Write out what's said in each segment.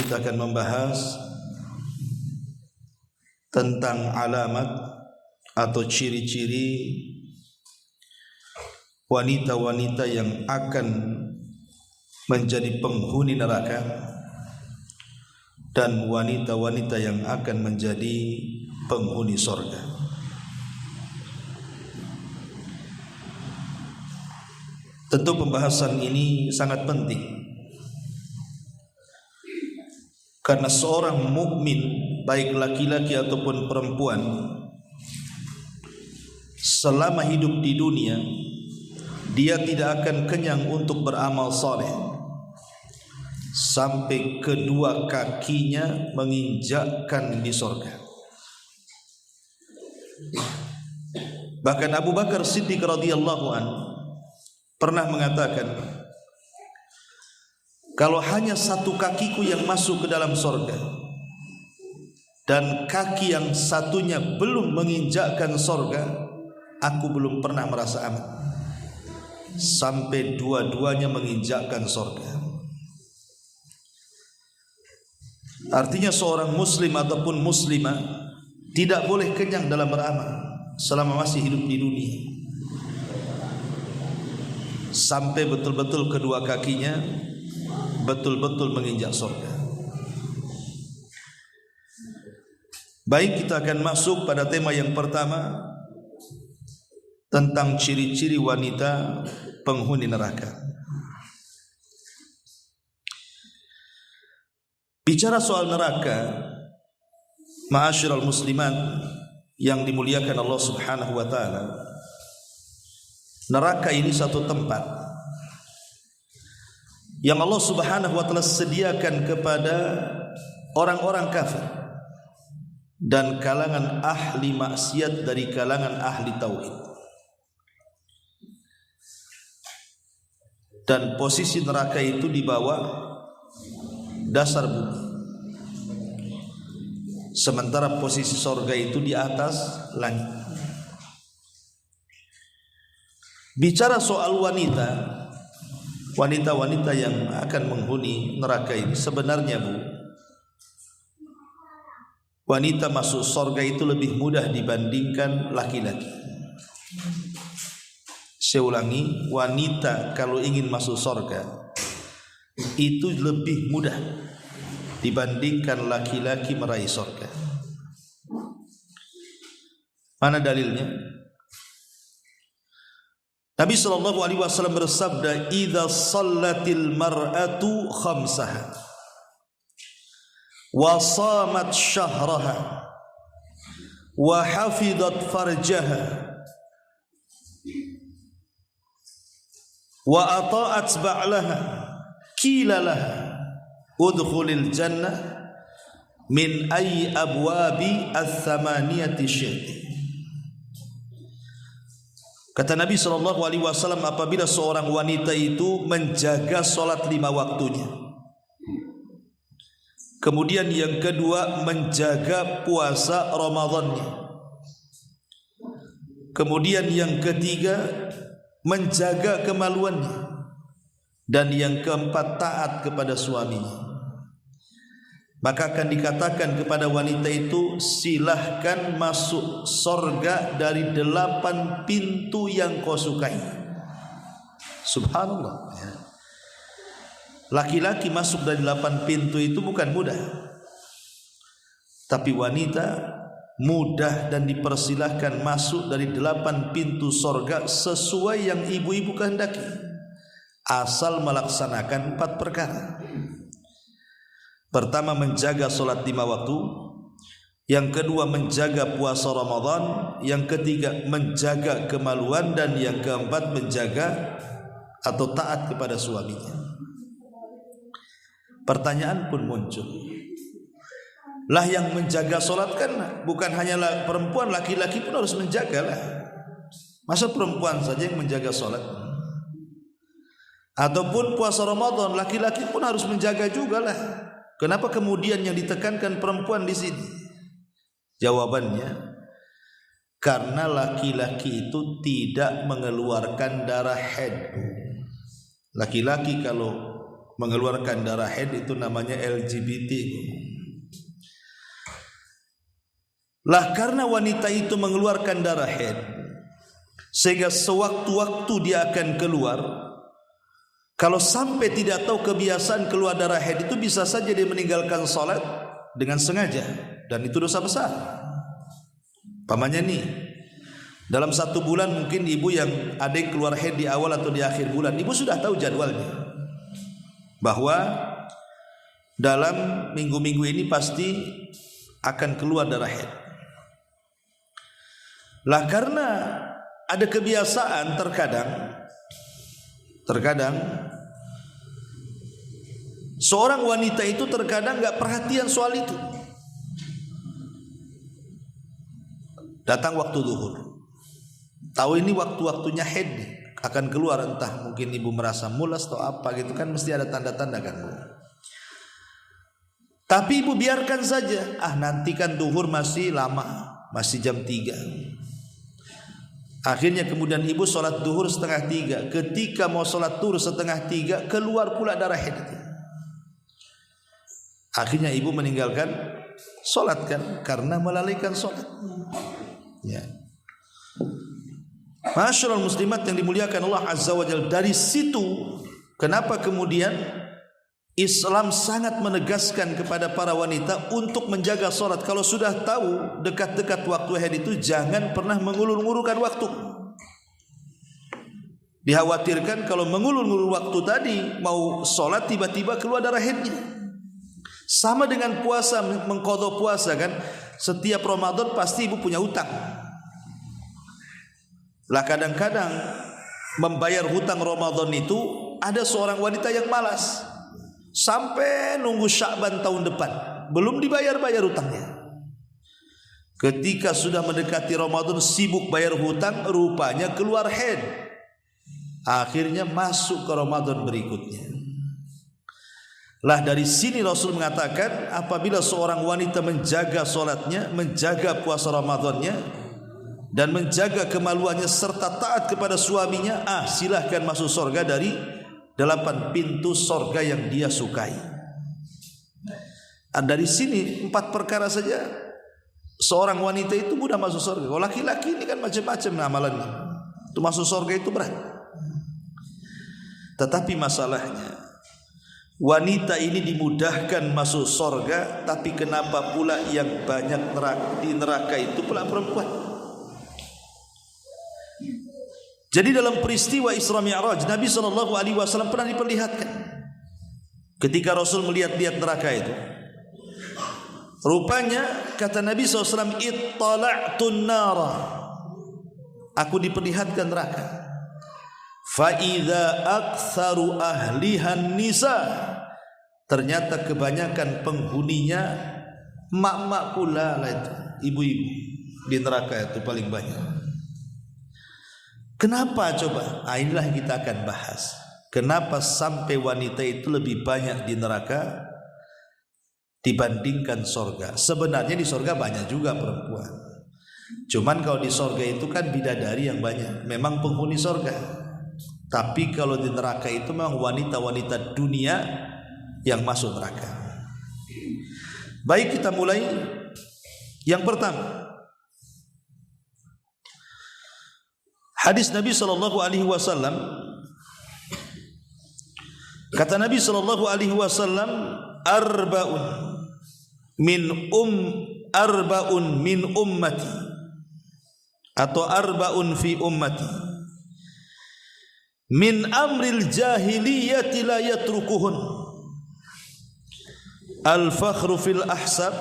kita akan membahas tentang alamat atau ciri-ciri wanita-wanita yang akan menjadi penghuni neraka dan wanita-wanita yang akan menjadi penghuni surga. Tentu pembahasan ini sangat penting karena seorang mukmin, baik laki-laki ataupun perempuan, selama hidup di dunia dia tidak akan kenyang untuk beramal saleh sampai kedua kakinya menginjakkan di surga. Bahkan Abu Bakar Siddiq radhiyallahu anhu pernah mengatakan, kalau hanya satu kakiku yang masuk ke dalam surga dan kaki yang satunya belum menginjakkan surga, aku belum pernah merasa aman sampai dua-duanya menginjakkan surga. Artinya seorang muslim ataupun muslimah tidak boleh kenyang dalam beramal selama masih hidup di dunia, sampai betul-betul kedua kakinya betul-betul menginjak surga. Baik, kita akan masuk pada tema yang pertama tentang ciri-ciri wanita penghuni neraka. Bicara soal neraka, ma'asyiral muslimat yang dimuliakan Allah Subhanahu wa taala, neraka ini satu tempat yang Allah Subhanahu wa taala sediakan kepada orang-orang kafir dan kalangan ahli maksiat dari kalangan ahli tauhid. Dan posisi neraka itu di bawah dasar bumi, sementara posisi surga itu di atas langit. Bicara soal wanita-wanita yang akan menghuni neraka ini, sebenarnya wanita masuk surga itu lebih mudah dibandingkan laki-laki. Saya ulangi, wanita kalau ingin masuk surga itu lebih mudah dibandingkan laki-laki meraih surga. Mana dalilnya? Nabi sallallahu alaihi wasallam bersabda, "Idza shallatil mar'atu khamsaha wa shamat syahraha wa hafizat farjaha wa ata'at ba'laha qila laha udkhulil jannah min ayyi abwabi ats-tsamaniyati syi'ti." Kata Nabi SAW, apabila seorang wanita itu menjaga solat 5 waktunya, kemudian yang kedua menjaga puasa Ramadannya, kemudian yang ketiga menjaga kemaluannya, dan yang keempat taat kepada suaminya, maka akan dikatakan kepada wanita itu, silahkan masuk surga dari 8 pintu yang kau sukai. Subhanallah. Laki-laki masuk dari 8 pintu itu bukan mudah, tapi wanita mudah dan dipersilahkan masuk dari 8 pintu surga sesuai yang ibu-ibu kehendaki, asal melaksanakan 4 perkara. Pertama, menjaga solat 5 waktu. Yang kedua, menjaga puasa Ramadan. Yang ketiga, menjaga kemaluan. Dan yang keempat, menjaga atau taat kepada suaminya. Pertanyaan pun muncul, lah yang menjaga solat kan bukan hanya perempuan, laki-laki pun harus menjaga lah. Masa perempuan saja yang menjaga solat? Ataupun puasa Ramadan, laki-laki pun harus menjaga juga lah. Kenapa kemudian yang ditekankan perempuan di sini? Jawabannya, karena laki-laki itu tidak mengeluarkan darah haid. Laki-laki kalau mengeluarkan darah haid itu namanya LGBT. Lah karena wanita itu mengeluarkan darah haid, sehingga sewaktu-waktu dia akan keluar. Kalau sampai tidak tahu kebiasaan keluar darah haid itu, bisa saja dia meninggalkan sholat dengan sengaja, dan itu dosa besar. Pamannya nih, dalam 1 bulan mungkin ibu yang ada yang keluar haid di awal atau di akhir bulan, ibu sudah tahu jadwalnya, bahwa dalam minggu-minggu ini pasti akan keluar darah haid. Lah karena ada kebiasaan, terkadang seorang wanita itu terkadang nggak perhatian soal itu. Datang waktu zuhur, tahu ini waktu-waktunya haid akan keluar, entah mungkin ibu merasa mulas atau apa gitu kan, mesti ada tanda-tanda kan bu. Tapi ibu biarkan saja, nanti kan zuhur masih lama, masih jam 3. Akhirnya kemudian ibu sholat zuhur 2:30. Ketika mau sholat zuhur 2:30 keluar pula darah haid. Akhirnya ibu meninggalkan sholat kan, karena melalaikan sholat. Ya. Masyaallah muslimat yang dimuliakan Allah Azza wa Jalla. Dari situ kenapa kemudian Islam sangat menegaskan kepada para wanita untuk menjaga sholat. Kalau sudah tahu dekat-dekat waktu haid itu, jangan pernah mengulur-ngulurkan waktu. Dikhawatirkan kalau mengulur-ngulur waktu tadi, mau sholat tiba-tiba keluar darah haidnya. Sama dengan puasa, mengqadha puasa kan. Setiap Ramadan pasti ibu punya hutang. Lah kadang-kadang membayar hutang Ramadan itu, ada seorang wanita yang malas, sampai nunggu Sya'ban tahun depan belum dibayar-bayar hutangnya. Ketika sudah mendekati Ramadan, sibuk bayar hutang, rupanya keluar haid. Akhirnya masuk ke Ramadan berikutnya. Lah dari sini Rasul mengatakan, apabila seorang wanita menjaga sholatnya, menjaga puasa Ramadannya, dan menjaga kemaluannya serta taat kepada suaminya, silahkan masuk surga dari 8 pintu sorga yang dia sukai. Dari sini 4 perkara saja seorang wanita itu mudah masuk surga. Kalau laki-laki ini kan macam-macam amalannya, itu masuk surga itu berat. Tetapi masalahnya, wanita ini dimudahkan masuk surga, tapi kenapa pula yang banyak di neraka itu pula perempuan? Jadi dalam peristiwa Isra Mi'raj, Nabi SAW pernah diperlihatkan ketika Rasul melihat-lihat neraka itu. Rupanya kata Nabi SAW, ittala'tun nara, aku diperlihatkan neraka. Fa'idha aktsaru ahlihan nisa, ternyata kebanyakan penghuninya mak-mak pula lah itu, ibu-ibu di neraka itu paling banyak. Kenapa coba? Inilah yang kita akan bahas. Kenapa sampai wanita itu lebih banyak di neraka dibandingkan sorga? Sebenarnya di sorga banyak juga perempuan. Cuman kalau di sorga itu kan bidadari yang banyak, memang penghuni sorga. Tapi kalau di neraka itu memang wanita-wanita dunia yang masuk neraka. Baik, kita mulai. Yang pertama, hadis Nabi SAW. Kata Nabi SAW, arba'un min ummati, atau arba'un fi ummati, min amril jahiliyati la yatrukuhun, al-fakhru fil ahsab,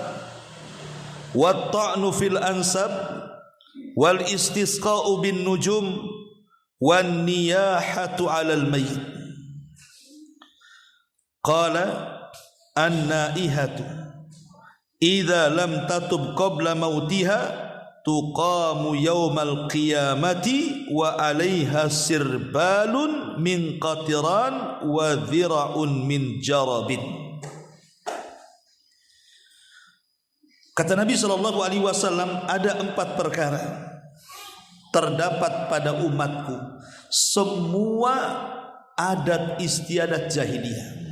wa ta'nu fil ansab, wal istisqa'u bin nujum, wan niyahatu 'alal mayyit. Qala an-naihatu idza lam tatub qabla mautiha tuqamu yaumal qiyamati wa 'alaiha sirbalun min qatiran wa dhira'un min jarabin. Kata Nabi SAW, ada 4 perkara terdapat pada umatku, semua adat istiadat jahiliyah.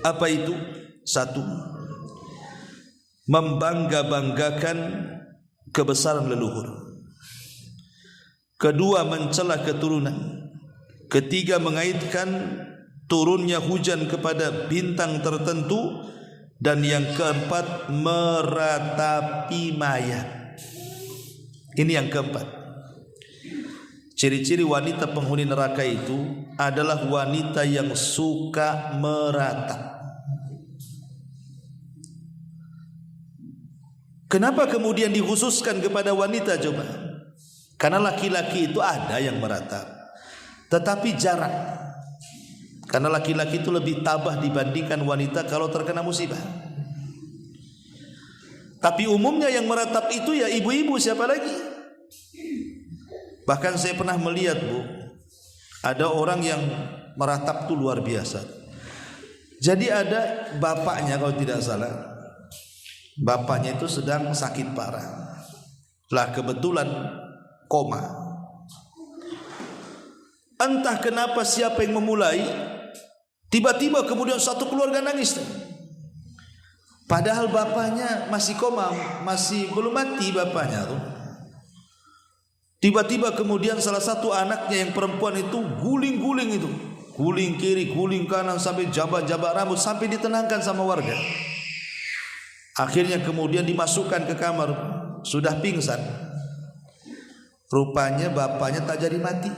Apa itu? Satu, membangga-banggakan kebesaran leluhur. Kedua, mencela keturunan. Ketiga, mengaitkan turunnya hujan kepada bintang tertentu. Dan yang keempat, meratapi mayat. Ini yang keempat. Ciri-ciri wanita penghuni neraka itu adalah wanita yang suka meratap. Kenapa kemudian dikhususkan kepada wanita coba? Karena laki-laki itu ada yang meratap, tetapi jarang. Karena laki-laki itu lebih tabah dibandingkan wanita kalau terkena musibah. Tapi umumnya yang meratap itu ya ibu-ibu, siapa lagi? Bahkan saya pernah melihat, Bu, ada orang yang meratap itu luar biasa. Jadi ada bapaknya kalau tidak salah. Bapaknya itu sedang sakit parah. Lah kebetulan koma. Entah kenapa siapa yang memulai, tiba-tiba kemudian satu keluarga nangis. Padahal bapaknya masih koma, masih belum mati bapaknya tuh. Tiba-tiba kemudian salah satu anaknya yang perempuan itu guling-guling itu, guling kiri, guling kanan sampai jabat-jabat rambut sampai ditenangkan sama warga. Akhirnya kemudian dimasukkan ke kamar, sudah pingsan. Rupanya bapaknya tak jadi mati,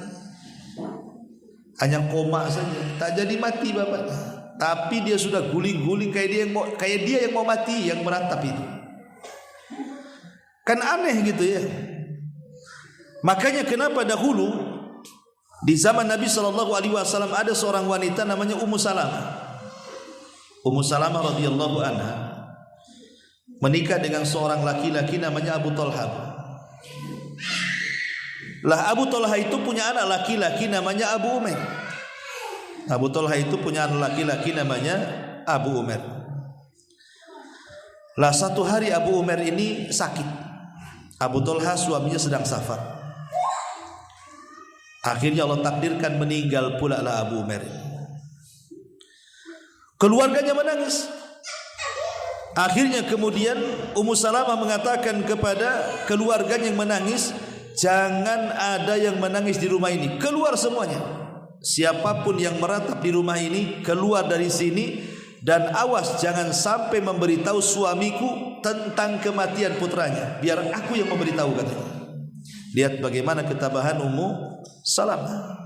hanya koma saja, tak jadi mati bapaknya. Tapi dia sudah guling-guling kayak dia yang mau mati, yang meratap itu. Kan aneh gitu ya. Makanya kenapa dahulu di zaman Nabi SAW ada seorang wanita namanya Ummu Salamah. Ummu Salamah radhiyallahu anha menikah dengan seorang laki-laki namanya Abu Talha. Lah Abu Talha itu punya anak laki-laki namanya Abu Umair. Abu Talha itu punya anak laki-laki namanya Abu Umair. Lah satu hari Abu Umair ini sakit. Abu Talha suaminya sedang safar. Akhirnya Allah takdirkan meninggal pula lah Abu Umair. Keluarganya menangis. Akhirnya kemudian Ummu Salamah mengatakan kepada keluarganya yang menangis, jangan ada yang menangis di rumah ini, keluar semuanya. Siapapun yang meratap di rumah ini keluar dari sini, dan awas jangan sampai memberitahu suamiku tentang kematian putranya, biar aku yang memberitahu katanya. Lihat bagaimana ketabahan Ummu Salamah.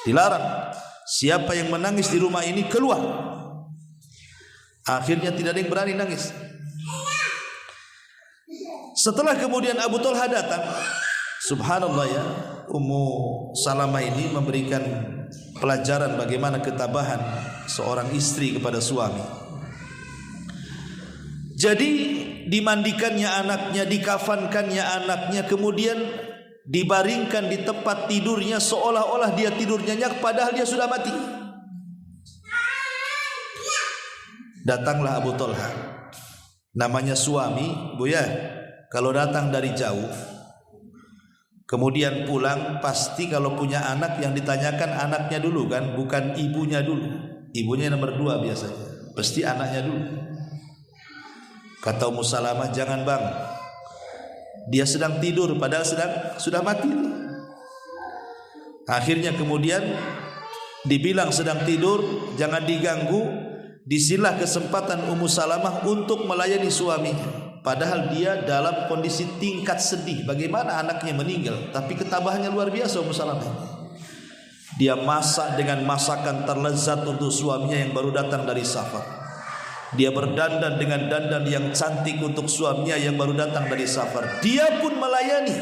Dilarang siapa yang menangis di rumah ini keluar. Akhirnya tidak ada yang berani nangis. Setelah kemudian Abu Talha datang, subhanallah ya, Ummu Salamah ini memberikan pelajaran bagaimana ketabahan seorang istri kepada suami. Jadi dimandikannya anaknya, dikafankannya anaknya, kemudian dibaringkan di tempat tidurnya seolah-olah dia tidur nyenyak padahal dia sudah mati. Datanglah Abu Talha, namanya suami, Bu ya, kalau datang dari jauh kemudian pulang, pasti kalau punya anak yang ditanyakan anaknya dulu kan, bukan ibunya dulu. Ibunya nomor 2 biasanya, pasti anaknya dulu. Kata Ummu Salamah, jangan bang, dia sedang tidur padahal sudah mati. Akhirnya kemudian dibilang sedang tidur, jangan diganggu. Disilah kesempatan Ummu Salamah untuk melayani suaminya, padahal dia dalam kondisi tingkat sedih. Bagaimana anaknya meninggal, tapi ketabahannya luar biasa Ummu Salamah. Dia masak dengan masakan terlezat untuk suaminya yang baru datang dari safar. Dia berdandan dengan dandan yang cantik untuk suaminya yang baru datang dari safar. Dia pun melayani.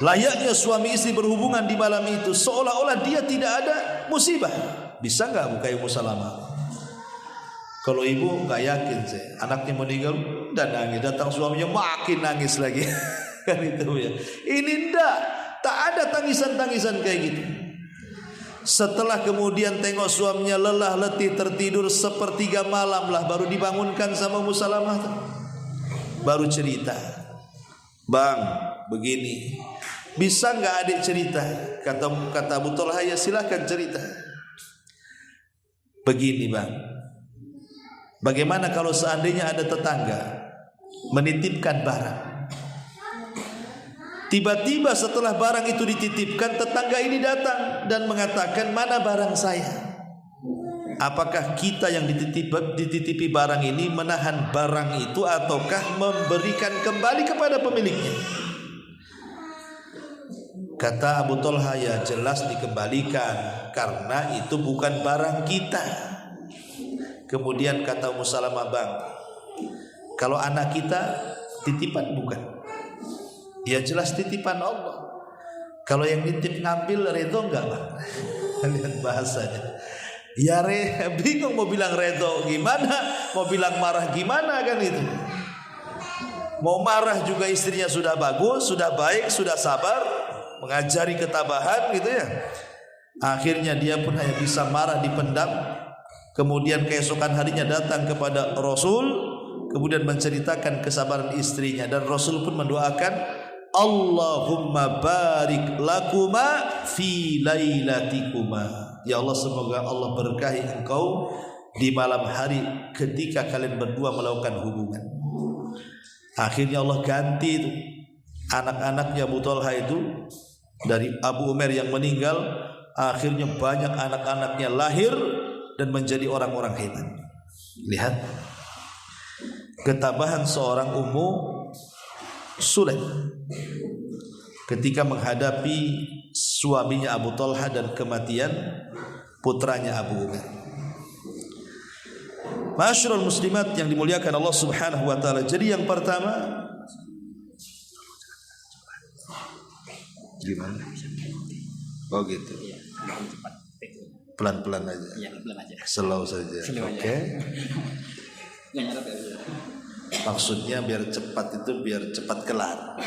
Layaknya suami istri berhubungan di malam itu, seolah-olah dia tidak ada musibah. Bisa nggak buka Ummu Salamah? Kalau ibu nggak yakin saya, anaknya meninggal dan nangis, datang suaminya makin nangis lagi. Kan itu ya. Ini tak ada tangisan-tangisan kayak gitu. Setelah kemudian tengok suaminya lelah letih tertidur sepertiga malam lah, baru dibangunkan sama Ummu Salamah. Baru cerita, bang begini, bisa nggak adik cerita? Kata Abu Talha, ya silahkan cerita. Begini bang, bagaimana kalau seandainya ada tetangga menitipkan barang, tiba-tiba setelah barang itu dititipkan, tetangga ini datang dan mengatakan, mana barang saya? Apakah kita yang dititipi barang ini menahan barang itu ataukah memberikan kembali kepada pemiliknya? Kata Abu Thalha, ya jelas dikembalikan karena itu bukan barang kita. Kemudian kata Ummu Salamah, bang, kalau anak kita titipan bukan? Ya jelas titipan Allah. Kalau yang nitip ngambil redo enggak bang? Lihat bahasanya. Ya bingung mau bilang redo gimana, mau bilang marah gimana kan itu. Mau marah juga istrinya sudah bagus, sudah baik, sudah sabar, mengajari ketabahan gitu ya. Akhirnya dia pun hanya bisa marah dipendam. Kemudian keesokan harinya datang kepada Rasul, kemudian menceritakan kesabaran istrinya, dan Rasul pun mendoakan, Allahumma barik lakuma fi lailatikuma. Ya Allah, semoga Allah berkahi engkau di malam hari ketika kalian berdua melakukan hubungan. Akhirnya Allah ganti itu anak-anaknya Abu Thalha itu dari Abu Umair yang meninggal. Akhirnya banyak anak-anaknya lahir dan menjadi orang-orang hebat. Lihat ketabahan seorang Ummu Sulaim ketika menghadapi suaminya Abu Thalha dan kematian putranya Abu Umair. Ma'asyiral muslimat yang dimuliakan Allah Subhanahu wa taala. Jadi yang pertama, gimana? Oh gitu. Pelan-pelan aja. Iya, pelan aja. Slow saja. Oke. Maksudnya biar cepat itu biar cepat kelar.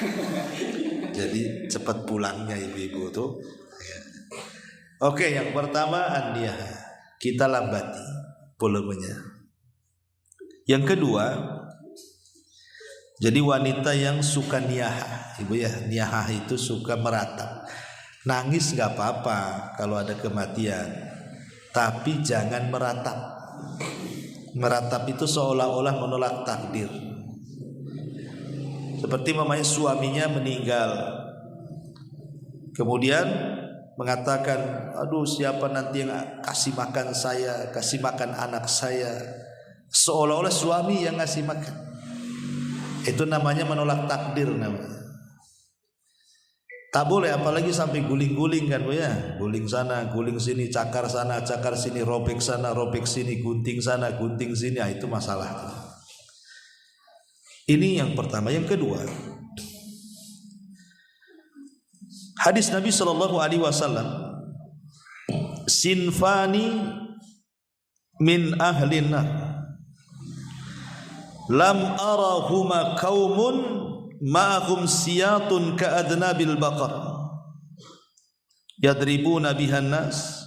Jadi cepat pulangnya ibu-ibu tuh. Oke, yang pertama Andiah, kita lambati volumenya. Yang kedua, jadi wanita yang suka niyahah, ibu ya, niyahah itu suka meratap. Nangis gak apa-apa kalau ada kematian, tapi jangan meratap. Meratap itu seolah-olah menolak takdir. Seperti mamanya suaminya meninggal, kemudian mengatakan, aduh siapa nanti yang kasih makan saya, kasih makan anak saya. Seolah-olah suami yang ngasih makan. Itu namanya menolak takdir namanya. Tak boleh, apalagi sampai guling-guling kan bu ya. Guling sana, guling sini, cakar sana, cakar sini, robek sana, robek sini, gunting sana, gunting sini. Nah, itu masalah. Ini yang pertama. Yang kedua, hadis Nabi SAW, sinfani min ahlin nar lam arahuma qaumun ma'ahum siyatun ka'adnabil baqar yadribuna bihan nas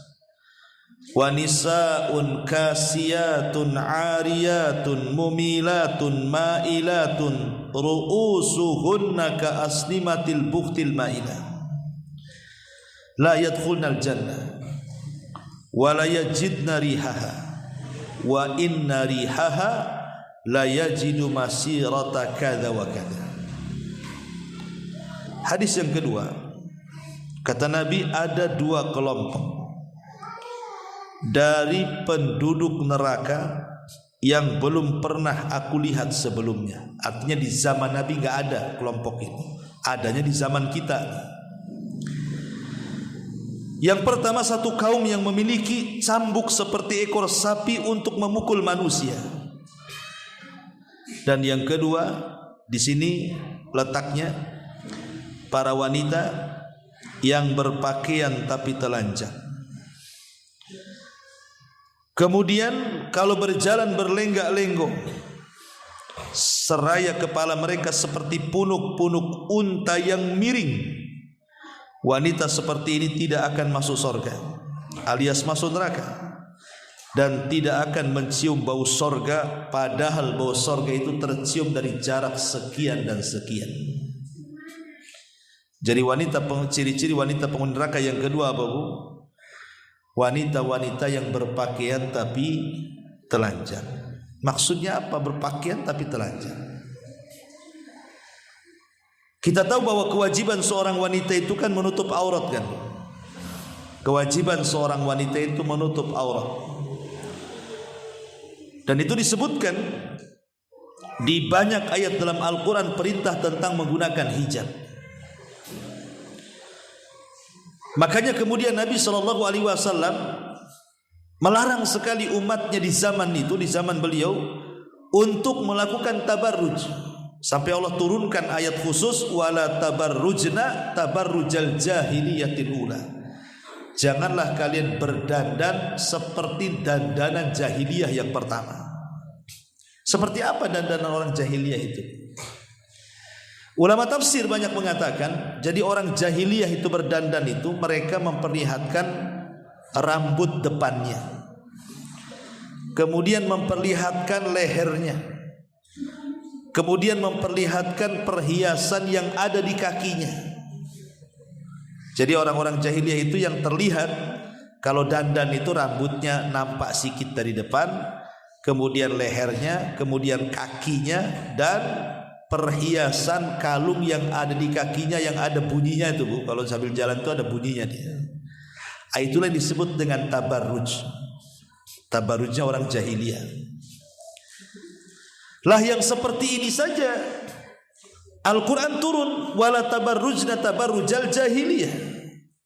wa nisa'un kasiyatun 'ariyatun mumilatun ma'ilatun ru'usuhunna ka aslimatil bukhtil ma'ilah la yadkhulnal jannah wa la yajidna rihaha wa inna rihaha la yajidu masirata kadza wa kadza. Hadis yang kedua, kata Nabi, ada dua kelompok dari penduduk neraka yang belum pernah aku lihat sebelumnya. Artinya di zaman Nabi enggak ada kelompok ini, adanya di zaman kita. Yang pertama, satu kaum yang memiliki cambuk seperti ekor sapi untuk memukul manusia. Dan yang kedua, di sini letaknya para wanita yang berpakaian tapi telanjang. Kemudian kalau berjalan berlenggak-lenggok, seraya kepala mereka seperti punuk-punuk unta yang miring. Wanita seperti ini tidak akan masuk surga, alias masuk neraka, dan tidak akan mencium bau sorga, padahal bau sorga itu tercium dari jarak sekian dan sekian. Jadi ciri-ciri wanita penghuni neraka yang kedua apa bu? wanita-wanita yang berpakaian tapi telanjang. Maksudnya apa berpakaian tapi telanjang? Kita tahu bahwa kewajiban seorang wanita itu kan menutup aurat kan? Kewajiban seorang wanita itu menutup aurat. Dan itu disebutkan di banyak ayat dalam Al-Quran perintah tentang menggunakan hijab. Makanya kemudian Nabi SAW melarang sekali umatnya di zaman itu, di zaman beliau, untuk melakukan tabarruj. Sampai Allah turunkan ayat khusus, wala tabarrujna tabarrujal jahiliyatil ula. Janganlah kalian berdandan seperti dandanan jahiliyah yang pertama. Seperti apa dandanan orang jahiliyah itu? Ulama tafsir banyak mengatakan, jadi orang jahiliyah itu berdandan itu mereka memperlihatkan rambut depannya, kemudian memperlihatkan lehernya, kemudian memperlihatkan perhiasan yang ada di kakinya. Jadi orang-orang jahiliyah itu yang terlihat kalau dandan itu rambutnya nampak sikit dari depan, kemudian lehernya, kemudian kakinya, dan perhiasan kalung yang ada di kakinya yang ada bunyinya itu, Bu. Kalau sambil jalan itu ada bunyinya dia. Itulah yang disebut dengan tabarruj. Tabarrujnya orang jahiliyah. Lah yang seperti ini saja Al-Quran turun, wala tabarrujna tabarrujal jahiliyah.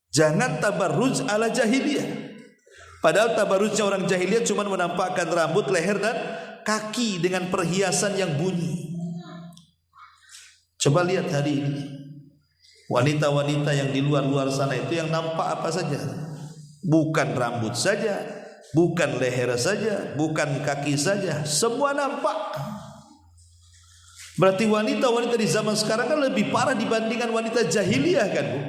Jangan tabarruj ala jahiliyah. Padahal tabarrujnya orang jahiliyah cuma menampakkan rambut, leher dan kaki dengan perhiasan yang bunyi. Coba lihat hari ini wanita-wanita yang di luar-luar sana itu yang nampak apa saja? Bukan rambut saja, bukan leher saja, bukan kaki saja, semua nampak. Berarti wanita-wanita di zaman sekarang kan lebih parah dibandingkan wanita jahiliyah kan, Bu?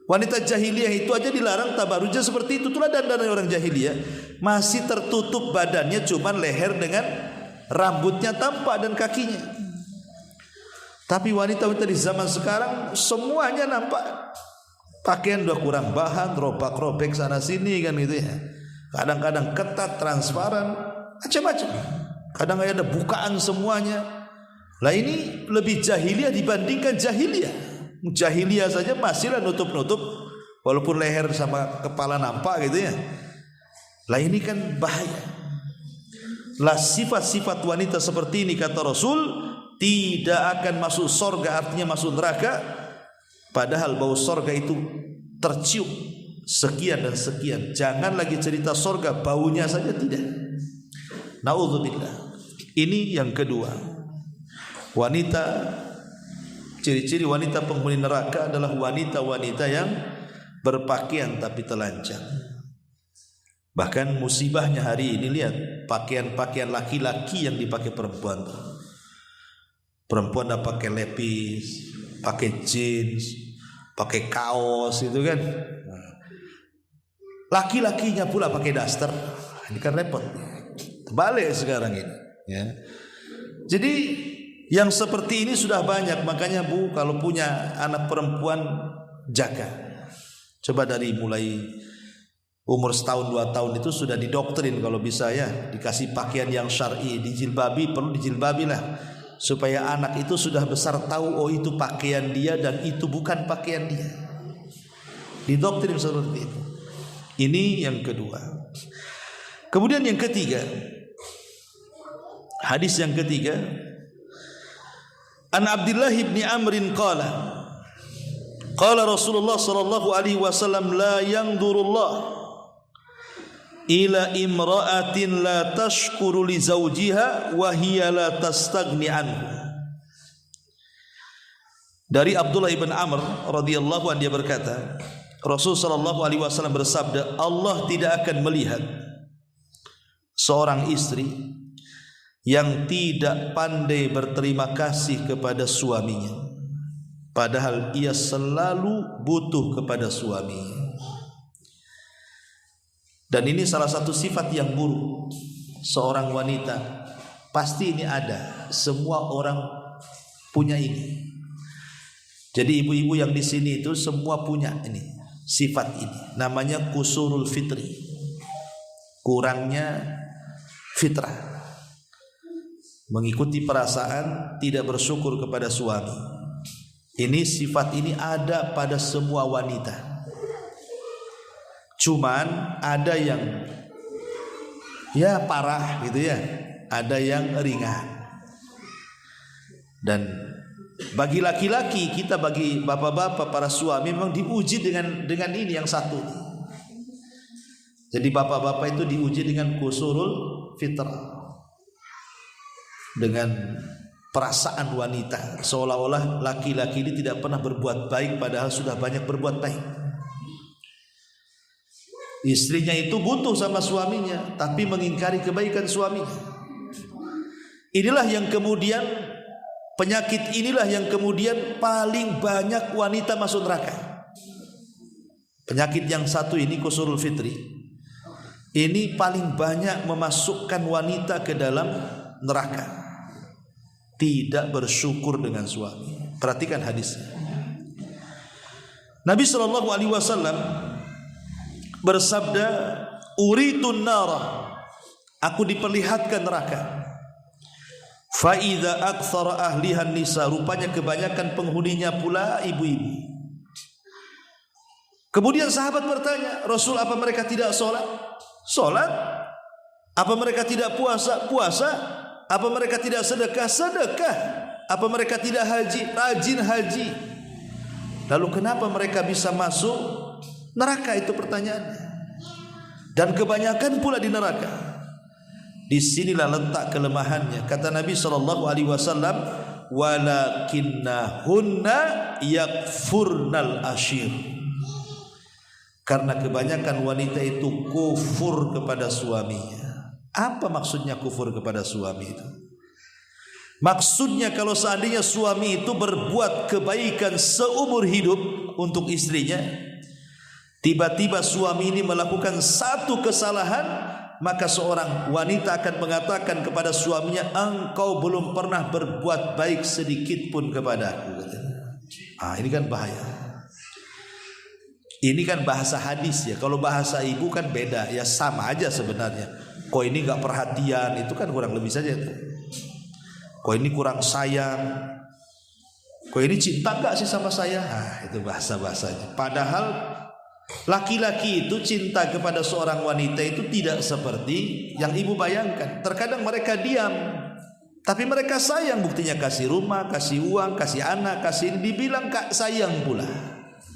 Wanita jahiliyah itu aja dilarang tabarrujnya seperti itu. Itulah dandanan orang jahiliyah, masih tertutup badannya, cuman leher dengan rambutnya tampak dan kakinya. Tapi wanita-wanita di zaman sekarang semuanya nampak. Pakaian udah kurang bahan, robek-robek sana sini kan gitu ya. Kadang-kadang ketat, transparan, macam-macam. Kadang ada bukaan semuanya. Lah ini lebih jahiliyah dibandingkan jahiliyah. Jahiliyah saja masihlah nutup-nutup, walaupun leher sama kepala nampak gitu ya. Lah ini kan bahaya. Lah sifat-sifat wanita seperti ini kata Rasul tidak akan masuk sorga, artinya masuk neraka, padahal bau sorga itu tercium sekian dan sekian. Jangan lagi cerita sorga, baunya saja tidak. Na'udzubillah. Ini yang kedua. Wanita, ciri-ciri wanita penghuni neraka adalah wanita-wanita yang berpakaian tapi telanjang. Bahkan musibahnya hari ini, lihat pakaian-pakaian laki-laki yang dipakai perempuan. Perempuan dah pakai lepis, pakai jeans, pakai kaos itu kan. Laki-lakinya pula pakai daster. Ini kan repot. Terbalik sekarang ini ya. Jadi yang seperti ini sudah banyak. Makanya Bu, kalau punya anak perempuan jaga. Coba dari mulai umur setahun 2 tahun itu sudah didoktrin kalau bisa ya, dikasih pakaian yang syar'i, dijilbabi, perlu dijilbabi lah, supaya anak itu sudah besar tahu oh itu pakaian dia dan itu bukan pakaian dia. Didoktrin seperti itu. Ini yang kedua. Kemudian yang ketiga, hadis yang ketiga, An Abdullah bin Amrin qala Rasulullah sallallahu alaihi wasallam la yanzurullah ila imra'atin la tashkuru li zawjiha wa hiya la tastaghni anhu. Dari Abdullah ibn Amr radhiyallahu anhu dia berkata, Rasul sallallahu alaihi wasallam bersabda, Allah tidak akan melihat seorang istri yang tidak pandai berterima kasih kepada suaminya, padahal ia selalu butuh kepada suaminya. Dan ini salah satu sifat yang buruk seorang wanita. Pasti ini ada, semua orang punya ini. Jadi ibu-ibu yang di sini itu semua punya ini. sifat ini, namanya kusurul fitri, kurangnya fitrah, mengikuti perasaan, tidak bersyukur kepada suami. Ini sifat ini ada pada semua wanita. Cuman ada yang ya parah gitu ya, ada yang ringan. Dan bagi laki-laki kita, bagi bapak-bapak para suami memang diuji dengan ini yang satu. Jadi bapak-bapak itu diuji dengan kusurul fitrah, dengan perasaan wanita, seolah-olah laki-laki ini tidak pernah berbuat baik padahal sudah banyak berbuat baik. Istrinya itu butuh sama suaminya tapi mengingkari kebaikan suaminya. Inilah yang kemudian, penyakit inilah yang kemudian paling banyak wanita masuk neraka. Penyakit yang satu ini, kusurul fitri, ini paling banyak memasukkan wanita ke dalam neraka. Tidak bersyukur dengan suami. Perhatikan hadisnya. Nabi SAW bersabda, uritun nara, aku diperlihatkan neraka. Fa idza aktsara ahliha nisa, rupanya kebanyakan penghuninya pula ibu-ibu. Kemudian sahabat bertanya, Rasul, apa mereka tidak sholat? Sholat. Apa mereka tidak puasa? Puasa. Apa mereka tidak sedekah? Sedekah. Apa mereka tidak haji? Rajin haji. Lalu kenapa mereka bisa masuk neraka? Itu pertanyaannya. Dan kebanyakan pula di neraka. Disinilah letak kelemahannya. Kata Nabi SAW, walakinnahunna yakfurnal ashir. Karena kebanyakan wanita itu kufur kepada suaminya. Apa maksudnya kufur kepada suami itu? Maksudnya kalau seandainya suami itu berbuat kebaikan seumur hidup untuk istrinya, tiba-tiba suami ini melakukan satu kesalahan, maka seorang wanita akan mengatakan kepada suaminya, engkau belum pernah berbuat baik sedikit pun kepadaku. Ini kan bahaya. Ini kan bahasa hadis ya. Kalau bahasa ibu kan beda ya, sama aja sebenarnya. Kok ini gak perhatian, itu kan kurang lebih saja. Kok ini kurang sayang, kok ini cinta gak sih sama saya? Itu bahasa-bahasanya. Padahal laki-laki itu cinta kepada seorang wanita itu tidak seperti yang ibu bayangkan. Terkadang mereka diam, tapi mereka sayang. Buktinya kasih rumah, kasih uang, kasih anak, kasih ini, dibilang kak sayang pula.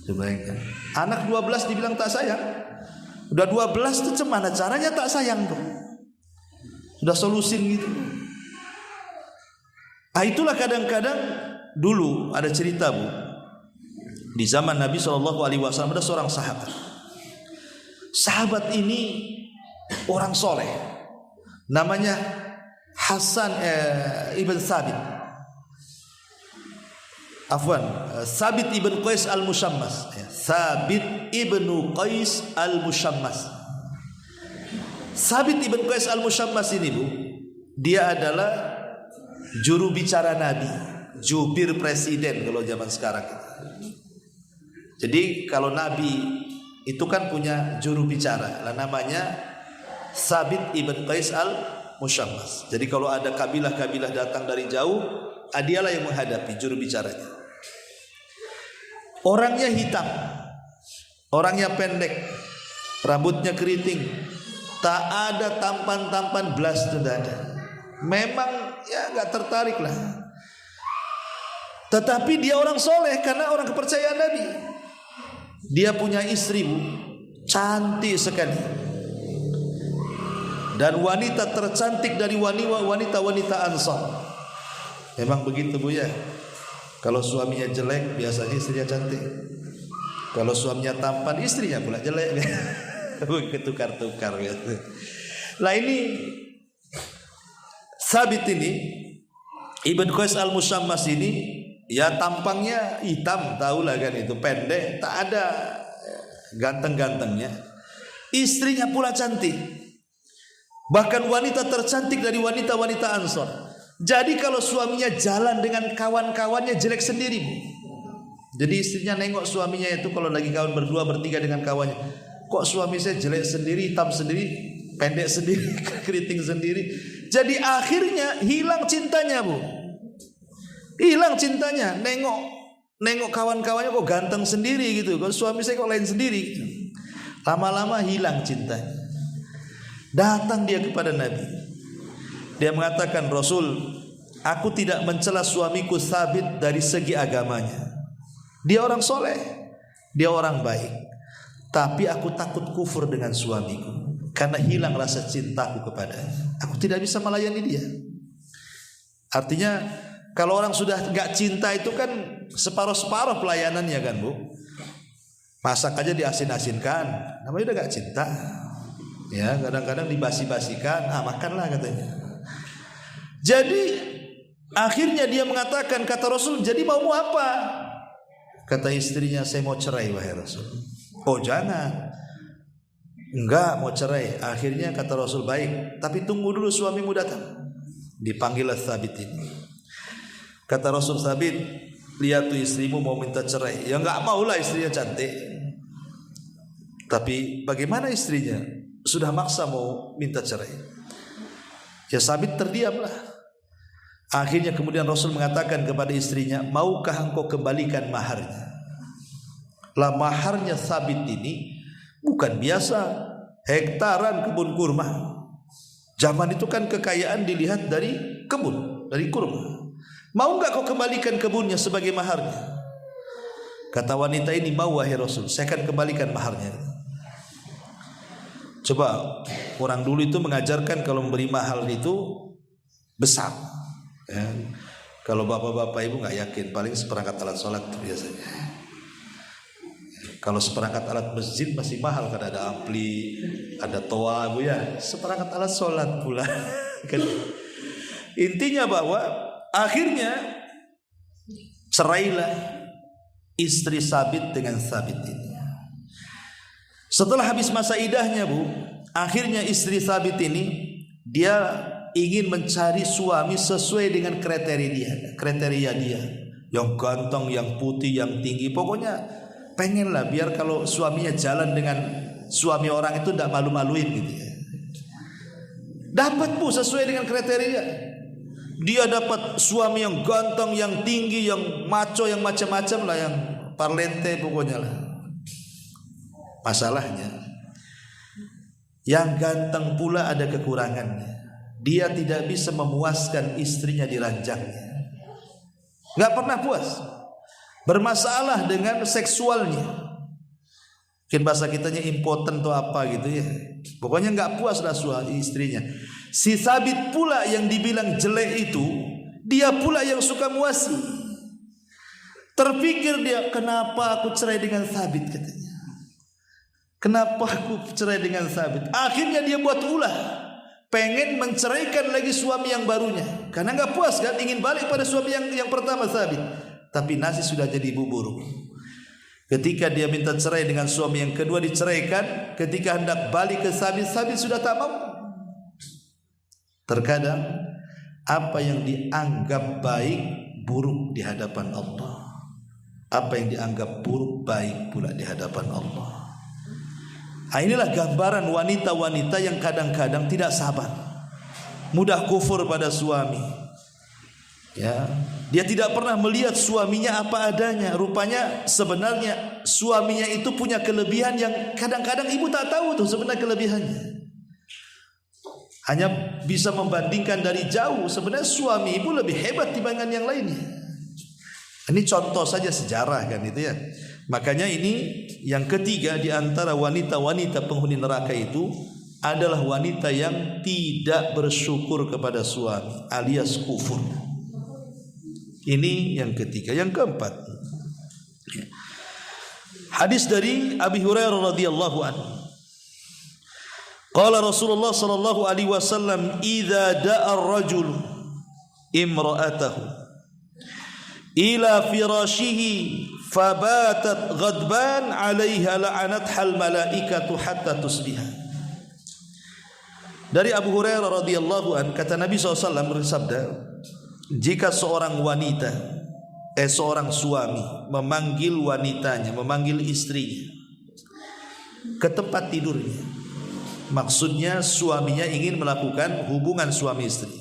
Coba bayangkan, anak 12 dibilang tak sayang. Udah 12 itu gimana caranya tak sayang tuh? Udah solusin gitu. Itulah kadang-kadang dulu ada cerita bu, di zaman Nabi SAW ada seorang sahabat. Sahabat ini orang soleh, namanya Hasan ibn Thabit. Thabit ibn Qais al-Mushammas. Thabit ibn Qais al-Mushammas. Thabit ibn Qais al-Mushammas ini bu, dia adalah juru bicara Nabi, jubir presiden kalau zaman sekarang. Jadi kalau Nabi itu kan punya juru bicara, namanya Thabit ibn Qais al-Mushammas. Jadi kalau ada kabilah-kabilah datang dari jauh, dialah yang menghadapi, juru bicaranya. Orangnya hitam, orangnya pendek, rambutnya keriting, tak ada tampan-tampan belas, tidak ada. Memang ya gak tertarik lah. Tetapi dia orang soleh karena orang kepercayaan Nabi. Dia punya istri bu, cantik sekali, dan wanita tercantik dari wanita-wanita Ansar. Memang begitu bu ya. Kalau suaminya jelek, biasanya istrinya cantik. Kalau suaminya tampan, istrinya pula jelek. Ketukar-tukar gitu. Nah ini Thabit ini Ibn Qais al-Mushammas ini, ya tampangnya hitam, tahulah kan itu, pendek, tak ada ganteng-gantengnya. Istrinya pula cantik, bahkan wanita tercantik dari wanita-wanita Ansor. Jadi kalau suaminya jalan dengan kawan-kawannya jelek sendiri, Jadi istrinya nengok suaminya itu kalau lagi kawan berdua bertiga dengan kawannya, kok suami saya jelek sendiri, hitam sendiri, pendek sendiri, keriting sendiri. Jadi akhirnya hilang cintanya, Bu. Hilang cintanya. Nengok kawan-kawannya kok ganteng sendiri gitu. Kalau suami saya kok lain sendiri gitu. Lama-lama hilang cintanya. Datang dia kepada Nabi. Dia mengatakan, Rasul, aku tidak mencela suamiku Thabit dari segi agamanya. Dia orang soleh, dia orang baik. Tapi aku takut kufur dengan suamiku karena hilang rasa cintaku kepadanya. Aku tidak bisa melayani dia. Artinya kalau orang sudah gak cinta itu kan separuh-separuh pelayanannya kan, Bu. Masak aja diasin-asinkan, namanya udah gak cinta. Ya, kadang-kadang dibasi-basikan, makanlah katanya. Jadi akhirnya dia mengatakan, kata Rasul, jadi maumu apa? Kata istrinya, saya mau cerai wahai Rasul. Oh jangan. Enggak mau cerai. Akhirnya kata Rasul, baik, tapi tunggu dulu suamimu datang. Dipanggillah Thabit ini. Kata Rasul, Thabit, lihat tuh istrimu mau minta cerai. Ya enggak maulah, istrinya cantik. Tapi bagaimana istrinya? Sudah maksa mau minta cerai. Ya Thabit terdiamlah. Akhirnya kemudian Rasul mengatakan kepada istrinya, maukah engkau kembalikan maharnya? Lah maharnya Thabit ini bukan biasa, hektaran kebun kurma. Zaman itu kan kekayaan dilihat dari kebun, dari kurma. Mau enggak kau kembalikan kebunnya sebagai maharnya? Kata wanita ini, mau wahai Rasul, saya akan kembalikan maharnya. Coba orang dulu itu mengajarkan kalau memberi mahar itu besar. Ya, kalau bapak-bapak ibu nggak yakin, paling seperangkat alat sholat biasanya. Kalau seperangkat alat masjid masih mahal, kan ada ampli, ada toa, Bu ya. Seperangkat alat sholat pula. Intinya bahwa akhirnya cerailah istri Thabit dengan Thabit ini. Setelah habis masa idahnya, Bu, akhirnya istri Thabit ini dia ingin mencari suami sesuai dengan kriteria dia, yang ganteng, yang putih, yang tinggi. Pokoknya pengenlah biar kalau suaminya jalan dengan suami orang itu tidak malu-maluin gitu ya. Dapat, Bu, sesuai dengan kriteria. Dia dapat suami yang ganteng, yang tinggi, yang maco, yang macam-macam lah, yang parlente pokoknya lah. Masalahnya yang ganteng pula ada kekurangannya. Dia tidak bisa memuaskan istrinya di ranjangnya. Gak pernah puas. Bermasalah dengan seksualnya. Mungkin bahasa kitanya impoten atau apa gitu ya. Pokoknya gak puas lah suami istrinya. Si Thabit pula yang dibilang jelek itu, dia pula yang suka muasi. Terpikir dia, kenapa aku cerai dengan Thabit katanya. Kenapa aku cerai dengan Thabit? Akhirnya dia buat ulah, pengen menceraikan lagi suami yang barunya, karena nggak puas kan, ingin balik pada suami yang pertama Thabit. Tapi nasi sudah jadi bubur. Ketika dia minta cerai dengan suami yang kedua diceraikan, ketika hendak balik ke Thabit, Thabit sudah tak mau. Terkadang apa yang dianggap baik buruk di hadapan Allah. Apa yang dianggap buruk baik pula di hadapan Allah. Inilah gambaran wanita-wanita yang kadang-kadang tidak sabar, mudah kufur pada suami. Ya, dia tidak pernah melihat suaminya apa adanya. Rupanya sebenarnya suaminya itu punya kelebihan yang kadang-kadang ibu tak tahu tuh sebenarnya kelebihannya. Hanya bisa membandingkan dari jauh. Sebenarnya suami ibu lebih hebat dibandingkan yang lainnya. Ini contoh saja sejarah kan itu ya. Makanya ini yang ketiga di antara wanita-wanita penghuni neraka itu adalah wanita yang tidak bersyukur kepada suami alias kufur. Ini yang ketiga. Yang keempat, hadis dari Abi Hurairah radhiyallahu anhu. Qala Rasulullah sallallahu alaihi wasallam, "Idza da'a ar-rajul imra'atahu ila firashihi fabatat ghadban 'alaiha la'anatha al-malaikatu hatta tusbiha." Dari Abu Hurairah radhiyallahu an, kata Nabi SAW bersabda, jika seorang wanita seorang suami memanggil wanitanya, memanggil istrinya ke tempat tidurnya. Maksudnya suaminya ingin melakukan hubungan suami istri.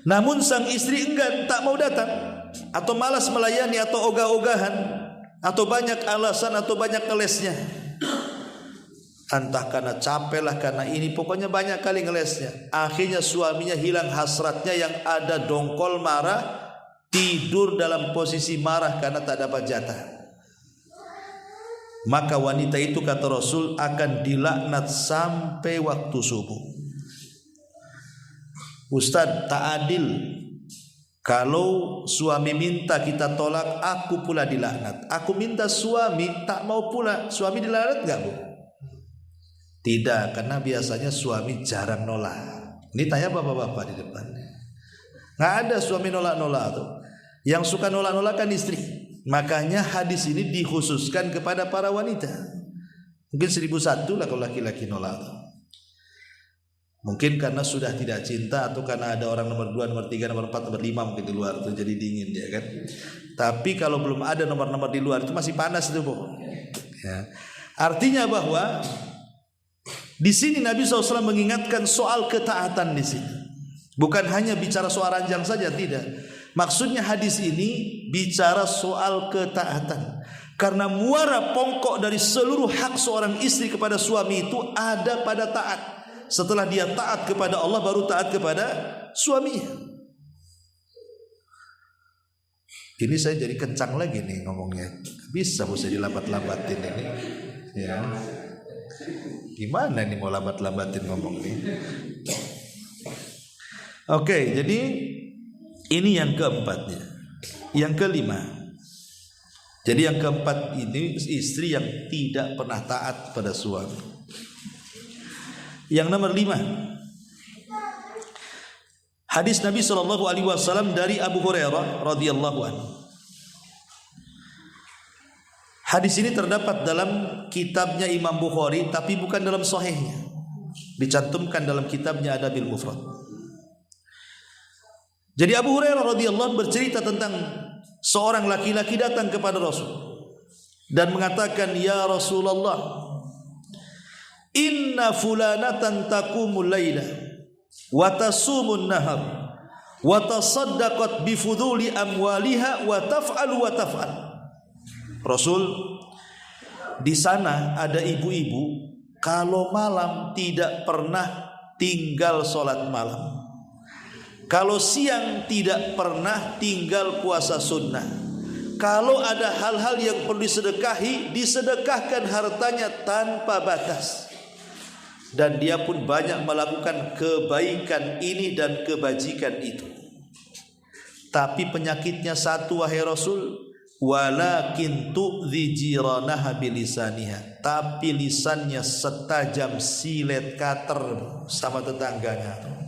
Namun sang istri enggan, tak mau datang, atau malas melayani, atau ogah-ogahan, atau banyak alasan, atau banyak ngelesnya. Entah karena capek lah, karena ini, pokoknya banyak kali ngelesnya. Akhirnya suaminya hilang hasratnya, yang ada dongkol marah, tidur dalam posisi marah karena tak dapat jatah. Maka wanita itu, kata Rasul, akan dilaknat sampai waktu subuh. Ustaz, tak adil. Kalau suami minta kita tolak, aku pula dilaknat. Aku minta suami tak mau pula, suami dilaknat enggak, Bu? Tidak, karena biasanya suami jarang nolak. Ini tanya bapak-bapak di depan. Nggak ada suami nolak-nolak tuh. Yang suka nolak-nolak kan istri. Makanya hadis ini dikhususkan kepada para wanita. Mungkin 1001 lah kalau laki-laki nolak tuh. Mungkin karena sudah tidak cinta, atau karena ada orang nomor 2, nomor 3, nomor 4, nomor 5 mungkin di luar itu jadi dingin ya kan. Tapi kalau belum ada nomor-nomor di luar itu masih panas itu, Bu. Ya. Artinya bahwa di sini Nabi SAW mengingatkan soal ketaatan di sini. Bukan hanya bicara soal ranjang saja, tidak. Maksudnya hadis ini bicara soal ketaatan. Karena muara pokok dari seluruh hak seorang istri kepada suami itu ada pada taat. Setelah dia taat kepada Allah, baru taat kepada suaminya. Ini saya jadi kencang lagi nih ngomongnya. Bisa saya dilambat-lambatin ini. Ya. Gimana nih mau lambat-lambatin ngomong nih? Oke, jadi ini yang keempatnya. Yang kelima. Jadi yang keempat ini istri yang tidak pernah taat pada suami. Yang nomor 5, hadis Nabi SAW dari Abu Hurairah radhiyallahu anhu. Hadis ini terdapat dalam kitabnya Imam Bukhari, tapi bukan dalam sahihnya. Dicantumkan dalam kitabnya Adabil Mufrad. Jadi Abu Hurairah radhiyallahu anhu bercerita tentang seorang laki-laki datang kepada Rasul dan mengatakan, "Ya Rasulullah, inna fulanatan taqumul laila wa tasumun nahar wa tasaddaqat bi fuduli amwaliha wa taf'al wa taf'al." Rasul, di sana ada ibu-ibu kalau malam tidak pernah tinggal sholat malam, kalau siang tidak pernah tinggal puasa sunnah, kalau ada hal-hal yang perlu disedekahi, disedekahkan hartanya tanpa batas. Dan dia pun banyak melakukan kebaikan ini dan kebajikan itu. Tapi penyakitnya satu, wahai Rasul, walakin tu'dhi jiranaha bilisaniha. Tapi lisannya setajam silet cutter sama tetangganya.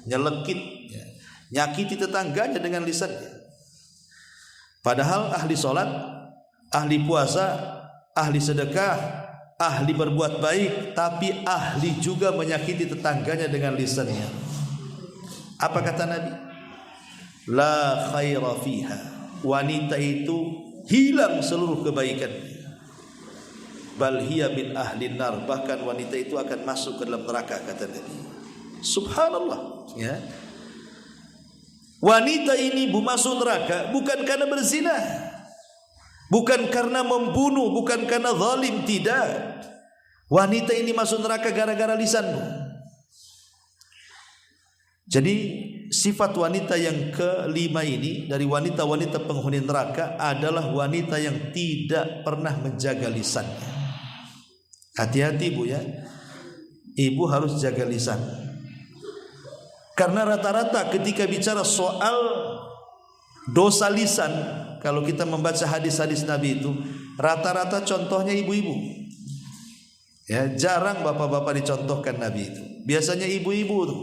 Nyelekit, nyakiti tetangganya dengan lisannya. Padahal ahli sholat, ahli puasa, ahli sedekah, ahli berbuat baik, tapi ahli juga menyakiti tetangganya dengan lisannya. Apa kata Nabi? La khaira fiha. Wanita itu hilang seluruh kebaikannya. Bal hiya min ahli nar. Bahkan wanita itu akan masuk ke dalam neraka, kata Nabi. Subhanallah, ya. Wanita ini masuk neraka bukan karena berzina, bukan karena membunuh, bukan karena zalim, tidak. Wanita ini masuk neraka gara-gara lisanmu. Jadi sifat wanita yang kelima ini dari wanita-wanita penghuni neraka adalah wanita yang tidak pernah menjaga lisannya. Hati-hati, Bu, ya. Ibu harus jaga lisan. Karena rata-rata ketika bicara soal dosa lisan, kalau kita membaca hadis-hadis Nabi itu, rata-rata contohnya ibu-ibu. Ya, jarang bapak-bapak dicontohkan Nabi itu. Biasanya ibu-ibu tuh.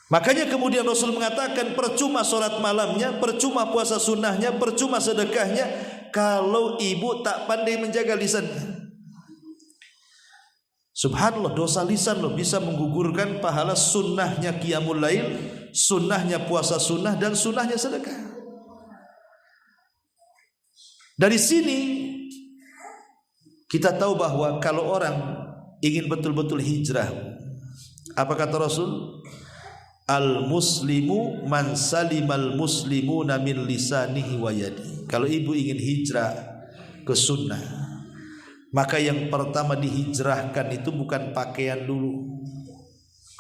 Makanya kemudian Rasul mengatakan, percuma sholat malamnya, percuma puasa sunnahnya, percuma sedekahnya, kalau ibu tak pandai menjaga lisannya. Subhanallah, dosa lisan loh bisa menggugurkan pahala sunnahnya qiyamul lail, sunnahnya puasa sunnah, dan sunnahnya sedekah. Dari sini kita tahu bahwa kalau orang ingin betul-betul hijrah, apa kata Rasul? Al-muslimu man salimal muslimuna min lisanihi wa yadi. Kalau ibu ingin hijrah ke sunnah, maka yang pertama dihijrahkan itu bukan pakaian dulu.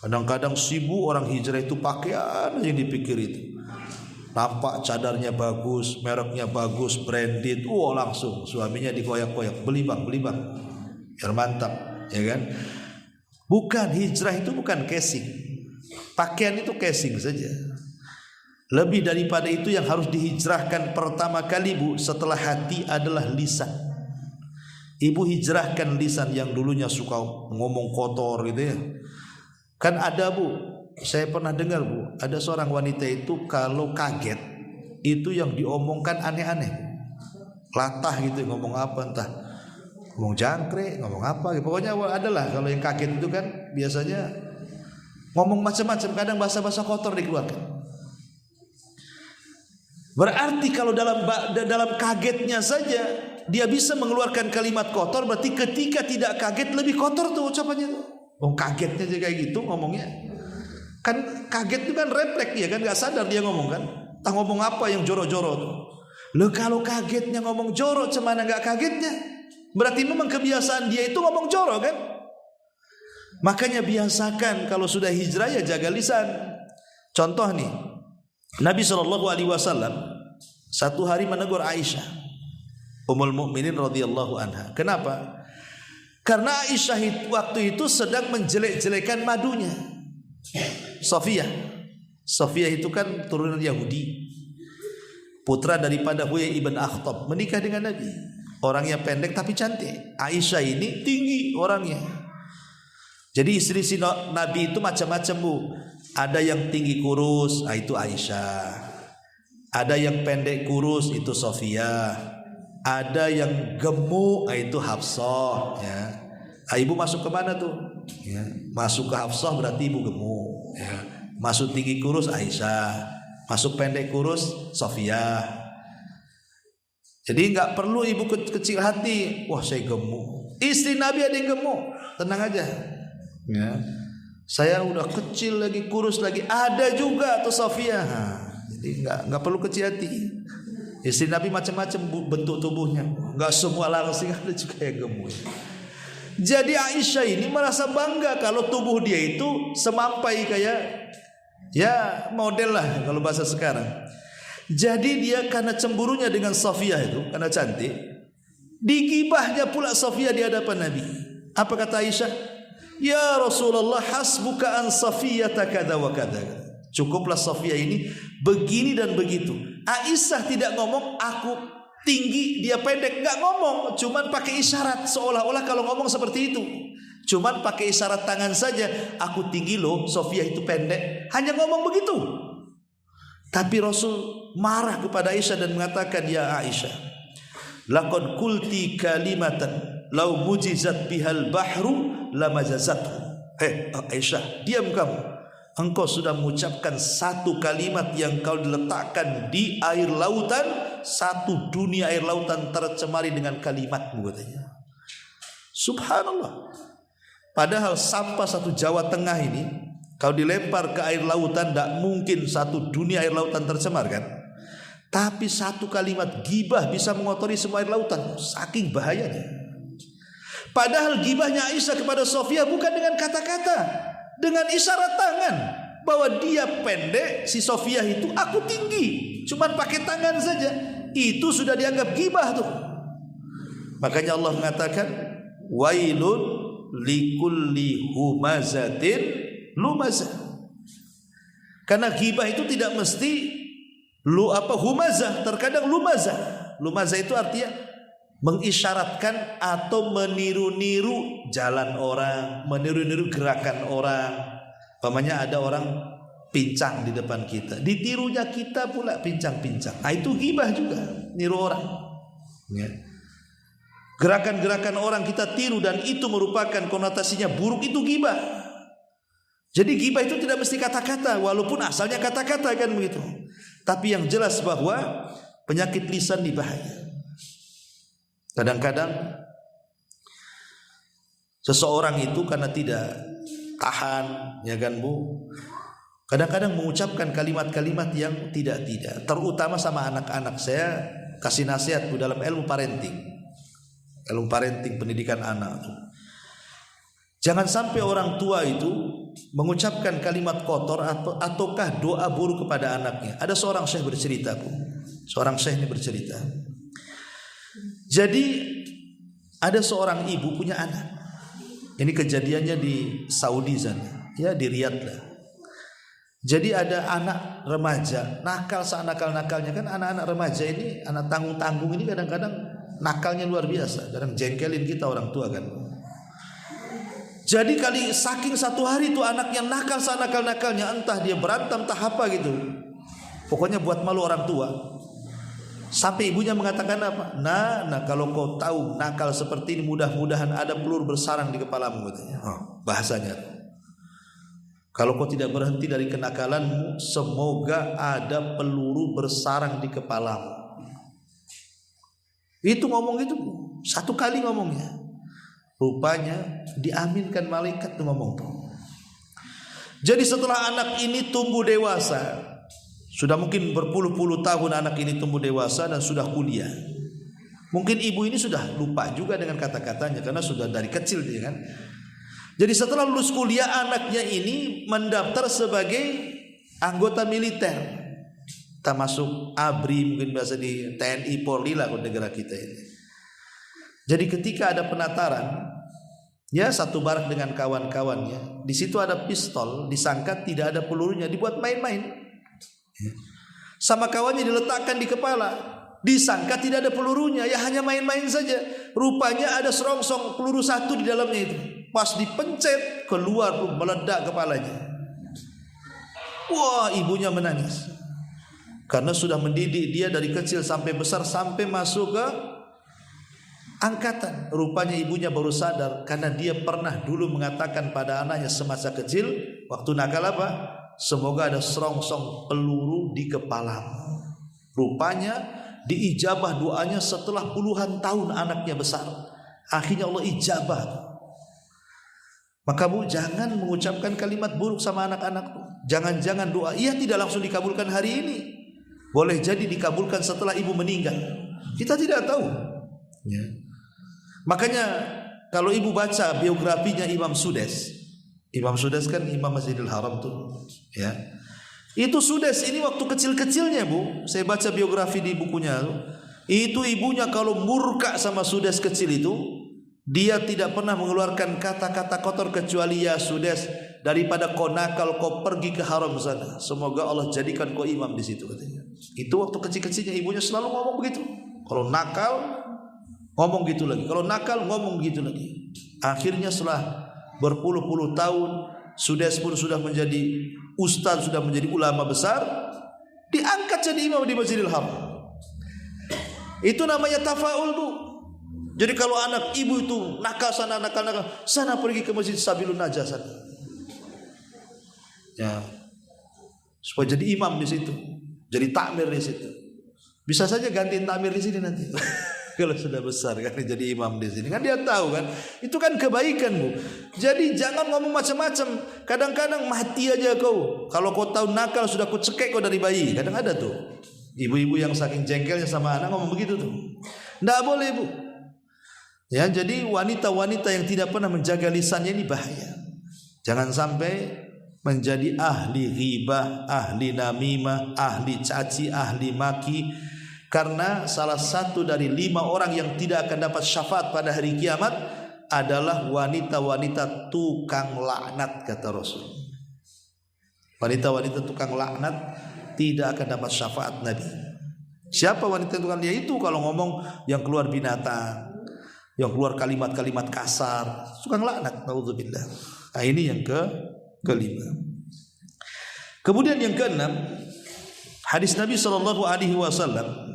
Kadang-kadang sibuk orang hijrah itu pakaian yang dipikir itu. Nampak cadarnya bagus, mereknya bagus, branded, langsung suaminya dikoyak-koyak, beli bang, biar mantap, ya kan? Bukan, hijrah itu bukan casing. Pakaian itu casing saja. Lebih daripada itu yang harus dihijrahkan pertama kali, Bu, setelah hati adalah lisan. Ibu hijrahkan lisan yang dulunya suka ngomong kotor gitu ya. Kan ada, Bu, saya pernah dengar, Bu, ada seorang wanita itu kalau kaget itu yang diomongkan aneh-aneh, latah gitu, ngomong apa, entah ngomong jangkrik, ngomong apa, pokoknya adalah kalau yang kaget itu kan biasanya ngomong macam-macam, kadang bahasa-bahasa kotor dikeluarkan. Berarti kalau dalam kagetnya saja dia bisa mengeluarkan kalimat kotor, berarti ketika tidak kaget lebih kotor tuh ucapannya tuh. Kagetnya aja kayak gitu ngomongnya. Kan kaget itu kan refleks dia kan, nggak sadar dia ngomong kan. Entah ngomong apa yang jorok-jorok tuh. Loh, kalau kagetnya ngomong jorok, cemana nggak kagetnya? Berarti memang kebiasaan dia itu ngomong jorok kan. Makanya biasakan kalau sudah hijrah ya jaga lisan. Contoh nih, Nabi SAW satu hari menegur Aisyah, Ummul Mukminin radhiyallahu anha. Kenapa? Karena Aisyah waktu itu sedang menjelek-jelekan madunya. Sofiyah itu kan turunan Yahudi, putra daripada Huyai ibn Akhtab, menikah dengan Nabi. Orangnya pendek tapi cantik. Aisyah ini tinggi orangnya. Jadi istri Nabi itu macam-macam, Bu. Ada yang tinggi kurus, itu Aisyah. Ada yang pendek kurus, itu Sofiyah. Ada yang gemuk, itu Hafsah. Ya. Ibu masuk ke mana tuh? Ya. Masuk ke Hafsah berarti ibu gemuk. Ya. Masuk tinggi kurus Aisyah. Masuk pendek kurus Sofiyah. Jadi nggak perlu ibu kecil hati. Wah, saya gemuk. Istri Nabi ada yang gemuk, tenang aja. Ya. Saya udah kecil lagi, kurus lagi, ada juga tuh Sofiyah. Jadi nggak perlu kecil hati. Istri Nabi macam-macam bentuk tubuhnya, nggak semua langsing, ada juga yang gemuk. Jadi Aisyah ini merasa bangga kalau tubuh dia itu semampai kayak ya model lah kalau bahasa sekarang. Jadi dia karena cemburunya dengan Sofiyah itu, karena cantik, digibahnya pula Sofiyah di hadapan Nabi. Apa kata Aisyah? Ya Rasulullah, hasbuka an Safiyata kada wa kada. Cukuplah Sofiyah ini begini dan begitu. Aisyah tidak ngomong aku tinggi dia pendek, nggak ngomong, cuman pakai isyarat, seolah-olah kalau ngomong seperti itu cuman pakai isyarat tangan saja. Aku tinggi loh, Sofiyah itu pendek, hanya ngomong begitu. Tapi Rasul marah kepada Aisyah dan mengatakan, ya Aisyah, laqad qulti kalimatan law mujizat bihal bahru lamajazathu. Aisyah, diam kamu. Engkau sudah mengucapkan satu kalimat yang kau diletakkan di air lautan, satu dunia air lautan tercemari dengan kalimatmu, katanya. Subhanallah. Padahal sampah satu Jawa Tengah ini kalau dilempar ke air lautan, tidak mungkin satu dunia air lautan tercemar kan. Tapi satu kalimat gibah bisa mengotori semua air lautan, saking bahayanya. Padahal gibahnya Aisyah kepada Sofiyah bukan dengan kata-kata, dengan isyarat tangan, bahwa dia pendek, si Sofiyah itu aku tinggi, cuman pakai tangan saja, itu sudah dianggap gibah tuh. Makanya Allah mengatakan, wailun likulli humazatin lumazah. Karena gibah itu tidak mesti humazah, terkadang lumazah. Lumazah itu artinya mengisyaratkan atau meniru-niru jalan orang, meniru-niru gerakan orang. Umpamanya ada orang pincang di depan kita, ditirunya kita pula pincang-pincang. Itu ghibah juga, niru orang. Ya. Gerakan-gerakan orang kita tiru dan itu merupakan konotasinya buruk, itu ghibah. Jadi ghibah itu tidak mesti kata-kata, walaupun asalnya kata-kata kan begitu. Tapi yang jelas bahwa penyakit lisan ini bahaya. Kadang-kadang seseorang itu karena tidak tahan, ya kan Bu, kadang-kadang mengucapkan kalimat-kalimat yang tidak-tidak, terutama sama anak-anak. Saya kasih nasihat Bu dalam ilmu parenting, pendidikan anak. Jangan sampai orang tua itu mengucapkan kalimat kotor ataukah doa buruk kepada anaknya. Ada seorang syekh bercerita Bu, seorang syekh ini bercerita. Jadi ada seorang ibu punya anak. Ini kejadiannya di Saudi sana, ya di Riyadh lah. Jadi ada anak remaja nakal senakal-nakalnya, kan anak-anak remaja ini, anak tanggung-tanggung ini kadang-kadang nakalnya luar biasa, kadang jengkelin kita orang tua kan. Jadi saking satu hari itu anaknya nakal senakal-nakalnya, entah dia berantem entah apa gitu, pokoknya buat malu orang tua. Sampai ibunya mengatakan apa? Nah, kalau kau tahu nakal seperti ini, mudah-mudahan ada peluru bersarang di kepalamu, katanya. Bahasanya. Kalau kau tidak berhenti dari kenakalanmu, semoga ada peluru bersarang di kepalamu. Itu ngomong itu satu kali ngomongnya. Rupanya diaminkan malaikat tuh ngomong tuh. Jadi setelah anak ini tumbuh dewasa, sudah mungkin berpuluh-puluh tahun anak ini tumbuh dewasa dan sudah kuliah. Mungkin ibu ini sudah lupa juga dengan kata-katanya karena sudah dari kecil dia kan. Jadi setelah lulus kuliah, anaknya ini mendaftar sebagai anggota militer. Kita masuk ABRI, mungkin biasa di TNI Polri lah negara kita ini. Jadi ketika ada penataran, ya satu barak dengan kawan-kawannya, di situ ada pistol, disangka tidak ada pelurunya, dibuat main-main. Sama kawannya diletakkan di kepala, disangka tidak ada pelurunya, ya hanya main-main saja. Rupanya ada serongsong peluru satu di dalamnya itu. Pas dipencet keluar meledak kepalanya. Wah, ibunya menangis karena sudah mendidik dia dari kecil sampai besar, sampai masuk ke angkatan. Rupanya ibunya baru sadar karena dia pernah dulu mengatakan pada anaknya semasa kecil waktu nakal apa? Semoga ada serongsong peluru di kepalamu. Rupanya diijabah doanya setelah puluhan tahun anaknya besar. Akhirnya Allah ijabah. Maka Bu, jangan mengucapkan kalimat buruk sama anak-anak. Jangan-jangan doa ia tidak langsung dikabulkan hari ini. Boleh jadi dikabulkan setelah ibu meninggal. Kita tidak tahu. Ya. Makanya kalau ibu baca biografinya Imam Sudes. Imam Sudes kan Imam Masjidil Haram tuh, ya. Itu Sudes ini waktu kecil-kecilnya Bu, saya baca biografi di bukunya tuh. Itu ibunya kalau murka sama Sudes kecil itu, dia tidak pernah mengeluarkan kata-kata kotor kecuali ya Sudes, daripada kau nakal kau pergi ke haram sana. Semoga Allah jadikan kau imam di situ, katanya. Itu waktu kecil-kecilnya ibunya selalu ngomong begitu. Kalau nakal ngomong gitu lagi, kalau nakal ngomong gitu lagi. Akhirnya setelah berpuluh-puluh tahun, Sudes pun sudah menjadi ustaz, sudah menjadi ulama besar, diangkat jadi imam di Masjidil Haram. Itu namanya tafaul Bu. Jadi kalau anak ibu itu nakal sana, sana pergi ke Masjid Sabilun Najah sana. Ya, supaya jadi imam di situ, jadi takmir di situ. Bisa saja gantiin takmir di sini nanti. Kalau sudah besar kan jadi imam di sini kan dia tahu kan itu kan kebaikan Bu. Jadi jangan ngomong macam-macam. Kadang-kadang mati aja kau. Kalau kau tahu nakal sudah ku cekek kau dari bayi. Kadang ada tuh ibu-ibu yang saking jengkelnya sama anak ngomong begitu tuh. Tidak boleh Bu. Ya, jadi wanita-wanita yang tidak pernah menjaga lisannya ini bahaya. Jangan sampai menjadi ahli ghibah, ahli namimah, ahli caci, ahli maki. Karena salah satu dari 5 orang yang tidak akan dapat syafaat pada hari kiamat adalah wanita-wanita tukang laknat, kata Rasul. Wanita-wanita tukang laknat tidak akan dapat syafaat Nabi. Siapa wanita tukang? Yaitu kalau ngomong yang keluar binatang, yang keluar kalimat-kalimat kasar, tukang laknat. Naudzubillah. Nah, ini yang kelima. Kemudian yang keenam, hadis Nabi SAW.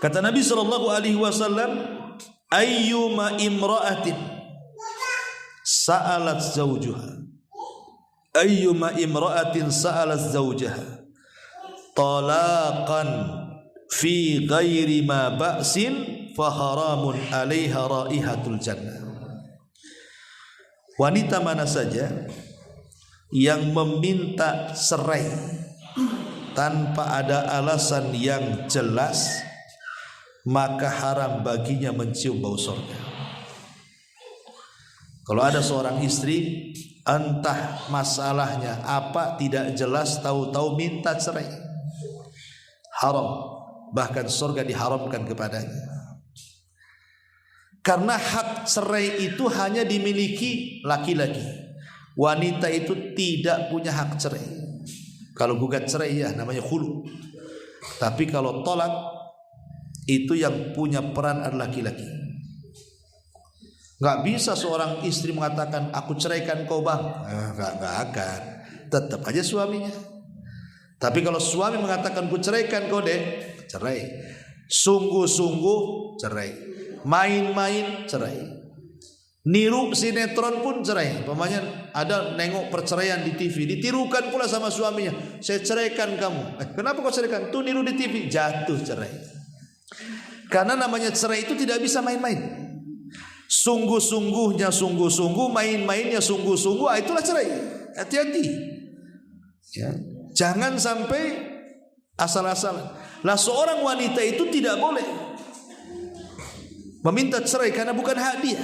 Kata Nabi sallallahu alaihi wasallam, ayyuma imra'atin sa'alat zawjuha, ayyuma imra'atin sa'alat zawjaha talaqan fi ghairi ma ba'sin fa haramun 'alaiha raihatul jannah. Wanita mana saja yang meminta cerai tanpa ada alasan yang jelas, maka haram baginya mencium bau surga. Kalau ada seorang istri, entah masalahnya apa tidak jelas, tahu-tahu minta cerai, haram, bahkan surga diharamkan kepadanya. Karena hak cerai itu hanya dimiliki laki-laki. Wanita itu tidak punya hak cerai. Kalau gugat cerai ya namanya khulu. Tapi kalau tolak, itu yang punya peran adalah laki-laki. Gak bisa seorang istri mengatakan aku ceraikan kau bang, gak akan, tetap aja suaminya. Tapi kalau suami mengatakan ku ceraikan kau dek, cerai. Sungguh-sungguh cerai. Main-main cerai. Niru sinetron pun cerai. Umpamanya ada nengok perceraian di TV, ditirukan pula sama suaminya, saya ceraikan kamu. Kenapa kau ceraikan? Tuh niru di TV, jatuh cerai. Karena namanya cerai itu tidak bisa main-main. Sungguh-sungguhnya sungguh-sungguh, main-mainnya sungguh-sungguh, itulah cerai. Hati-hati ya. Jangan sampai asal-asalan. Lah seorang wanita itu tidak boleh meminta cerai karena bukan hak dia.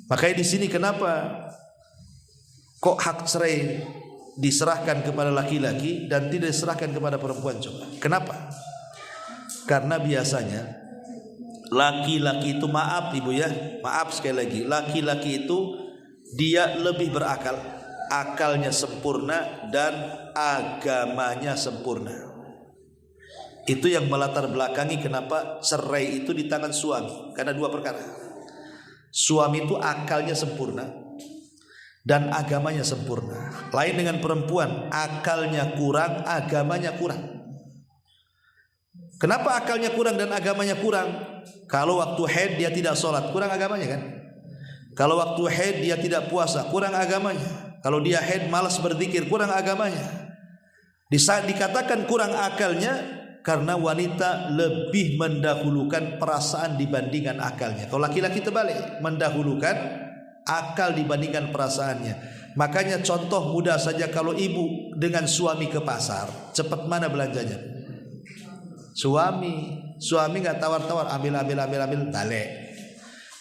Makanya di sini kenapa kok hak cerai diserahkan kepada laki-laki dan tidak diserahkan kepada perempuan? Coba kenapa? Karena biasanya laki-laki itu, maaf ibu ya, maaf sekali lagi, laki-laki itu dia lebih berakal, akalnya sempurna dan agamanya sempurna. Itu yang melatar belakangi kenapa cerai itu di tangan suami. Karena dua perkara. Suami itu akalnya sempurna dan agamanya sempurna. Lain dengan perempuan, akalnya kurang, agamanya kurang. Kenapa akalnya kurang dan agamanya kurang? Kalau waktu haid dia tidak sholat, kurang agamanya kan? Kalau waktu haid dia tidak puasa, kurang agamanya. Kalau dia haid malas berzikir, kurang agamanya. Dikatakan kurang akalnya karena wanita lebih mendahulukan perasaan dibandingkan akalnya. Kalau laki-laki terbalik, mendahulukan akal dibandingkan perasaannya. Makanya contoh mudah saja, kalau ibu dengan suami ke pasar, cepat mana belanjanya? Suami nggak tawar-tawar, ambil, balik.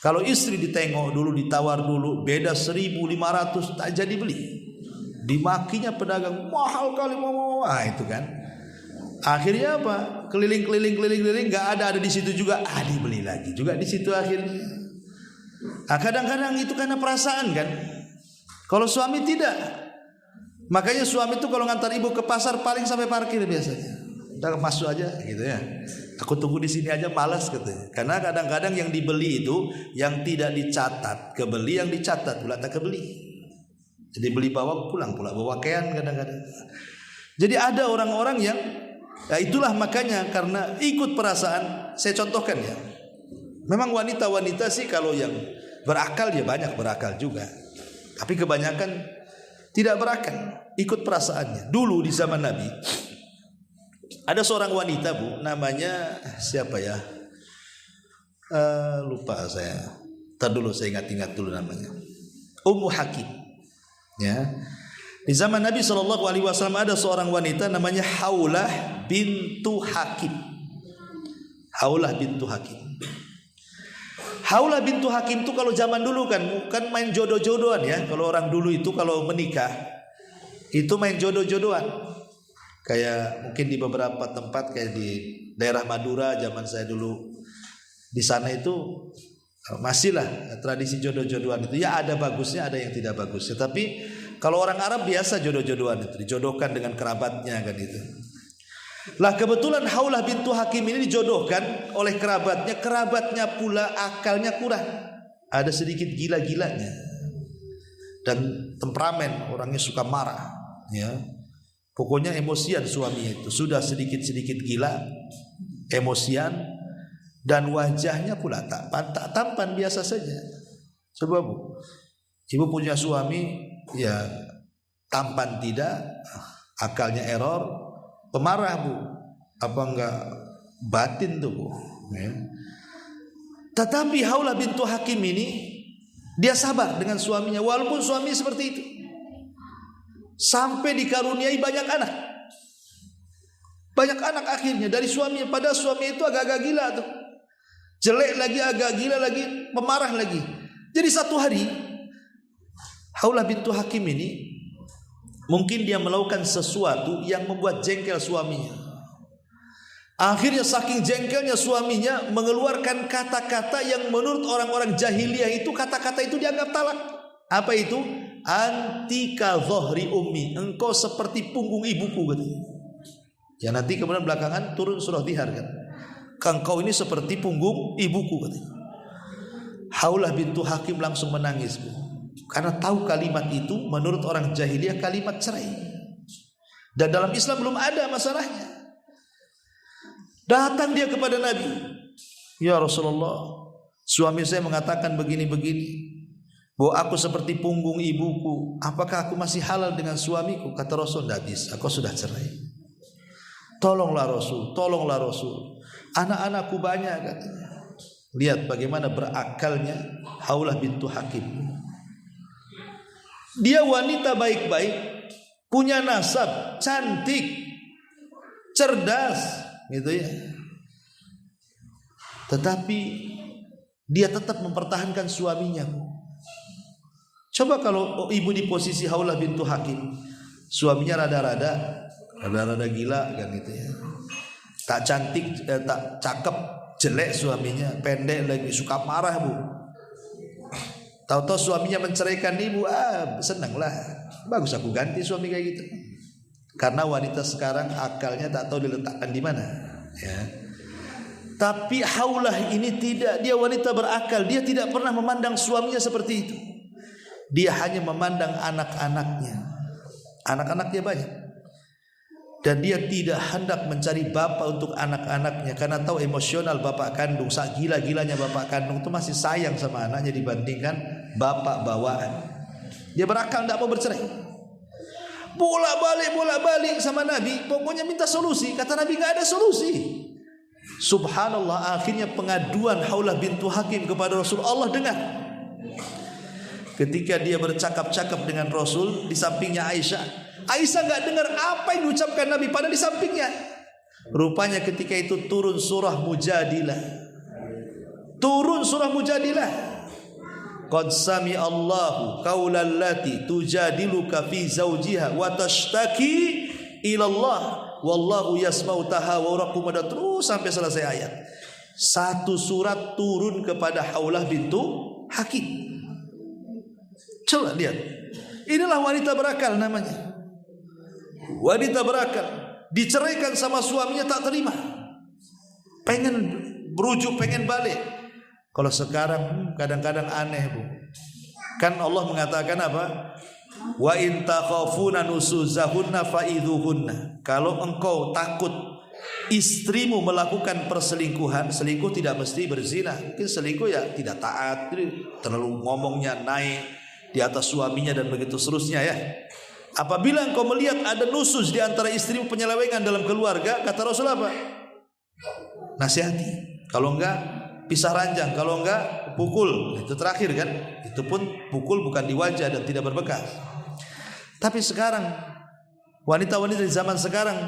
Kalau istri ditengok dulu, ditawar dulu, beda 1.500 tak jadi beli. Dimakinya pedagang, mahal kali mau, itu kan. Akhirnya apa? Keliling, nggak ada di situ juga, dibeli lagi juga di situ akhirnya. Kadang-kadang itu karena perasaan kan. Kalau suami tidak. Makanya suami itu kalau ngantar ibu ke pasar paling sampai parkir biasanya. Udah masuk aja gitu ya. Aku tunggu di sini aja, malas katanya. Karena kadang-kadang yang dibeli itu yang tidak dicatat, kebeli yang dicatat pula tak kebeli. Jadi beli bawa pulang pula bawa pakaian kadang-kadang. Jadi ada orang-orang yang itulah makanya karena ikut perasaan. Saya contohkan ya. Memang wanita-wanita sih kalau yang berakal ya banyak berakal juga. Tapi kebanyakan tidak berakal, ikut perasaannya. Dulu di zaman Nabi ada seorang wanita bu, namanya siapa ya? Lupa saya. Ntar dulu saya ingat dulu namanya. Ummu Hakim. Ya. Di zaman Nabi SAW ada seorang wanita namanya Haulah bintu Hakim. Haulah bintu Hakim. Haulah bintu Hakim itu kalau zaman dulu kan bukan main jodoh-jodohan ya. Kalau orang dulu itu kalau menikah itu main jodoh-jodohan. Kayak mungkin di beberapa tempat kayak di daerah Madura zaman saya dulu di sana itu masih lah tradisi jodoh-jodohan itu. Ya ada bagusnya, ada yang tidak bagusnya. Tapi kalau orang Arab biasa jodoh-jodohan itu dijodohkan dengan kerabatnya kan itu. Lah kebetulan Haulah bintu Hakim ini dijodohkan oleh kerabatnya. Kerabatnya pula akalnya kurang, ada sedikit gila-gilanya dan temperamen, orangnya suka marah ya. Pokoknya emosian suaminya itu, sudah sedikit-sedikit gila, emosian, dan wajahnya pula tak tampan, biasa saja. Coba Bu, ibu punya suami ya tampan tidak, akalnya error, pemarah Bu, apa enggak batin tuh Bu ya. Tetapi Haulah bintu Hakim ini dia sabar dengan suaminya walaupun suami seperti itu, sampai dikaruniai banyak anak akhirnya dari suaminya. Padahal suami itu agak-agak gila tuh, jelek lagi, agak gila lagi, pemarah lagi. Jadi satu hari Haulah bintu Hakim ini mungkin dia melakukan sesuatu yang membuat jengkel suaminya. Akhirnya saking jengkelnya suaminya mengeluarkan kata-kata yang menurut orang-orang jahiliyah itu kata-kata itu dianggap talak. Apa itu? Antika dhahri ummi, engkau seperti punggung ibuku katanya. Ya nanti kemudian belakangan turun surah Dhihar kan. Engkau ini seperti punggung ibuku katanya. Haulah bintu Hakim langsung menangis Bu, karena tahu kalimat itu menurut orang jahiliyah kalimat cerai. Dan dalam Islam belum ada masalahnya. Datang dia kepada Nabi, ya Rasulullah, suami saya mengatakan begini-begini, bahwa aku seperti punggung ibuku, apakah aku masih halal dengan suamiku? Kata Rasul, tidak bisa, aku sudah cerai. Tolonglah Rasul, anak-anakku banyak katanya. Lihat bagaimana berakalnya Haulah bintu Hakim. Dia wanita baik-baik, punya nasab, cantik, cerdas gitu ya. Tetapi dia tetap mempertahankan suaminya. Coba kalau ibu di posisi Haulah bintu Hakim, suaminya rada-rada gila kan gitu ya. Tak cantik, tak cakep, jelek suaminya, pendek lagi, suka marah Bu. Tahu-tahu suaminya menceraikan ibu, senanglah, bagus aku ganti suami kayak gitu. Karena wanita sekarang akalnya tak tahu diletakkan di mana ya. Tapi Haulah ini tidak, dia wanita berakal, dia tidak pernah memandang suaminya seperti itu. Dia hanya memandang anak-anaknya. Anak-anaknya banyak. Dan dia tidak hendak mencari bapak untuk anak-anaknya, karena tahu emosional bapak kandung, sak gila-gilanya bapak kandung itu masih sayang sama anaknya dibandingkan bapak bawaan. Dia berakal, tidak mau bercerai. Bolak-balik sama Nabi, pokoknya minta solusi. Kata Nabi enggak ada solusi. Subhanallah, akhirnya pengaduan Haulah bintu Hakim kepada Rasul Allah dengar. Ketika dia bercakap-cakap dengan Rasul, di sampingnya Aisyah enggak dengar apa yang diucapkan Nabi, padahal di sampingnya. Rupanya ketika itu turun surah Mujadilah. Qad sami Allahu qaulal lati tujadiluka fi zawjiha wa tashtaki ila Allah wallahu yasma'u tahawurakum, dan terus sampai selesai ayat. Satu surat turun kepada Haulah bintu Hakim. Coba lihat. Inilah wanita berakal namanya. Wanita berakal, diceraikan sama suaminya tak terima. Pengen berujuk, pengen balik. Kalau sekarang kadang-kadang aneh Bu. Kan Allah mengatakan apa? Wa in takhafuna nusuzahunna fa'idhuhunna. Kalau engkau takut istrimu melakukan perselingkuhan, selingkuh tidak mesti berzina. Mungkin selingkuh ya tidak taat, terlalu ngomongnya naik di atas suaminya dan begitu seterusnya ya. Apabila engkau melihat ada nusus di antara istrimu, penyelewengan dalam keluarga, kata Rasul apa? Nasihati. Kalau enggak pisah ranjang, kalau enggak pukul. Itu terakhir kan. Itu pun pukul bukan di wajah dan tidak berbekas. Tapi sekarang wanita-wanita di zaman sekarang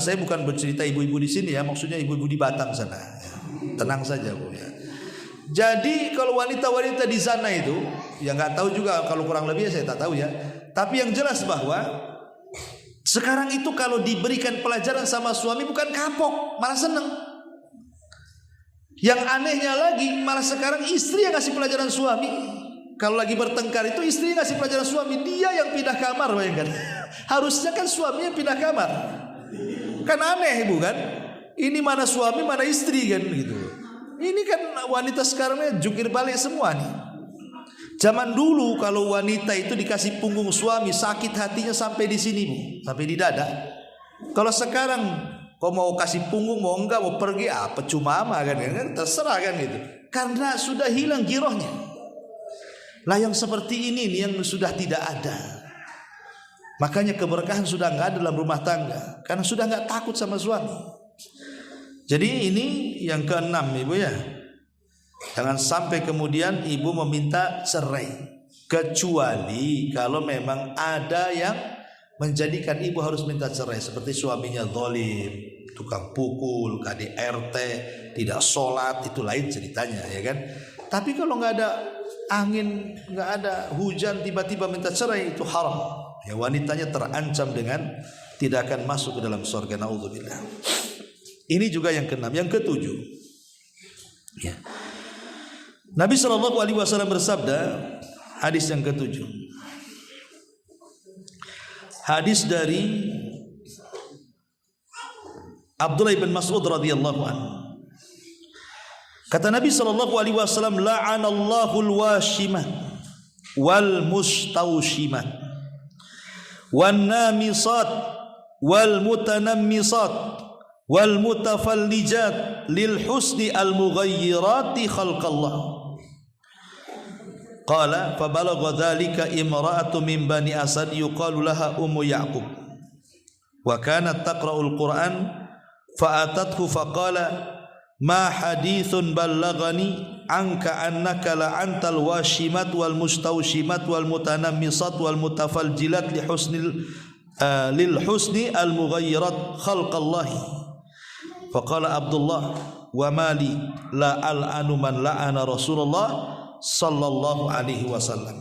saya bukan bercerita ibu-ibu di sini ya, maksudnya ibu-ibu di Batam sana. Ya. Tenang saja Bu ya. Jadi kalau wanita-wanita di sana itu, ya nggak tahu juga, kalau kurang lebih saya tak tahu ya. Tapi yang jelas bahwa sekarang itu kalau diberikan pelajaran sama suami bukan kapok, malah seneng. Yang anehnya lagi, malah sekarang istri yang ngasih pelajaran suami. Kalau lagi bertengkar itu istri yang ngasih pelajaran suami, dia yang pindah kamar, bayangkan. Harusnya kan suaminya pindah kamar. Kan aneh bukan? Ini mana suami mana istri kan gitu. Ini kan wanita sekarangnya jungkir balik semua nih. Zaman dulu kalau wanita itu dikasih punggung suami, sakit hatinya sampai di sini Bu, sampai di dada. Kalau sekarang Kau mau kasih punggung, mau enggak, mau pergi apa cuma kan, terserah kan gitu. Karena sudah hilang girohnya. Lah yang seperti ini nih yang sudah tidak ada. Makanya keberkahan sudah enggak ada dalam rumah tangga, karena sudah enggak takut sama suami. Jadi ini yang keenam ibu ya. Jangan sampai kemudian ibu meminta cerai. Kecuali kalau memang ada yang menjadikan ibu harus minta cerai, seperti suaminya zalim, tukang pukul, KDRT, tidak sholat, itu lain ceritanya ya kan. Tapi kalau nggak ada angin, nggak ada hujan, tiba-tiba minta cerai, itu haram. Ya, wanitanya terancam dengan tidak akan masuk ke dalam surga. Naudzubillah. Ini juga yang keenam. Yang ketujuh, ya. Nabi SAW bersabda, hadis yang ketujuh, hadis dari Abdullah bin Mas'ud radhiyallahu anhu. Kata Nabi SAW, la'anallahu al-washimah wal mustawshimah wan namisat wal mutanammisat wal mutafallijat lil husni al mughayyirati khalqallah. Qala fa balagha dzalika imra'atu min bani Asad yuqalu laha Ummu Ya'qub wa kanat taqra'ul Qur'an fa atathu fa qala ma hadithun ballaghani anka annaka la'antal washimat wal mustawshimat wal mutanammisat wal mutafaljilat lil husni al mughayyirat khalqallahi. Fa qala Abdullah wa mali la al'anu man la'ana Rasulullah sallallahu alaihi wasallam.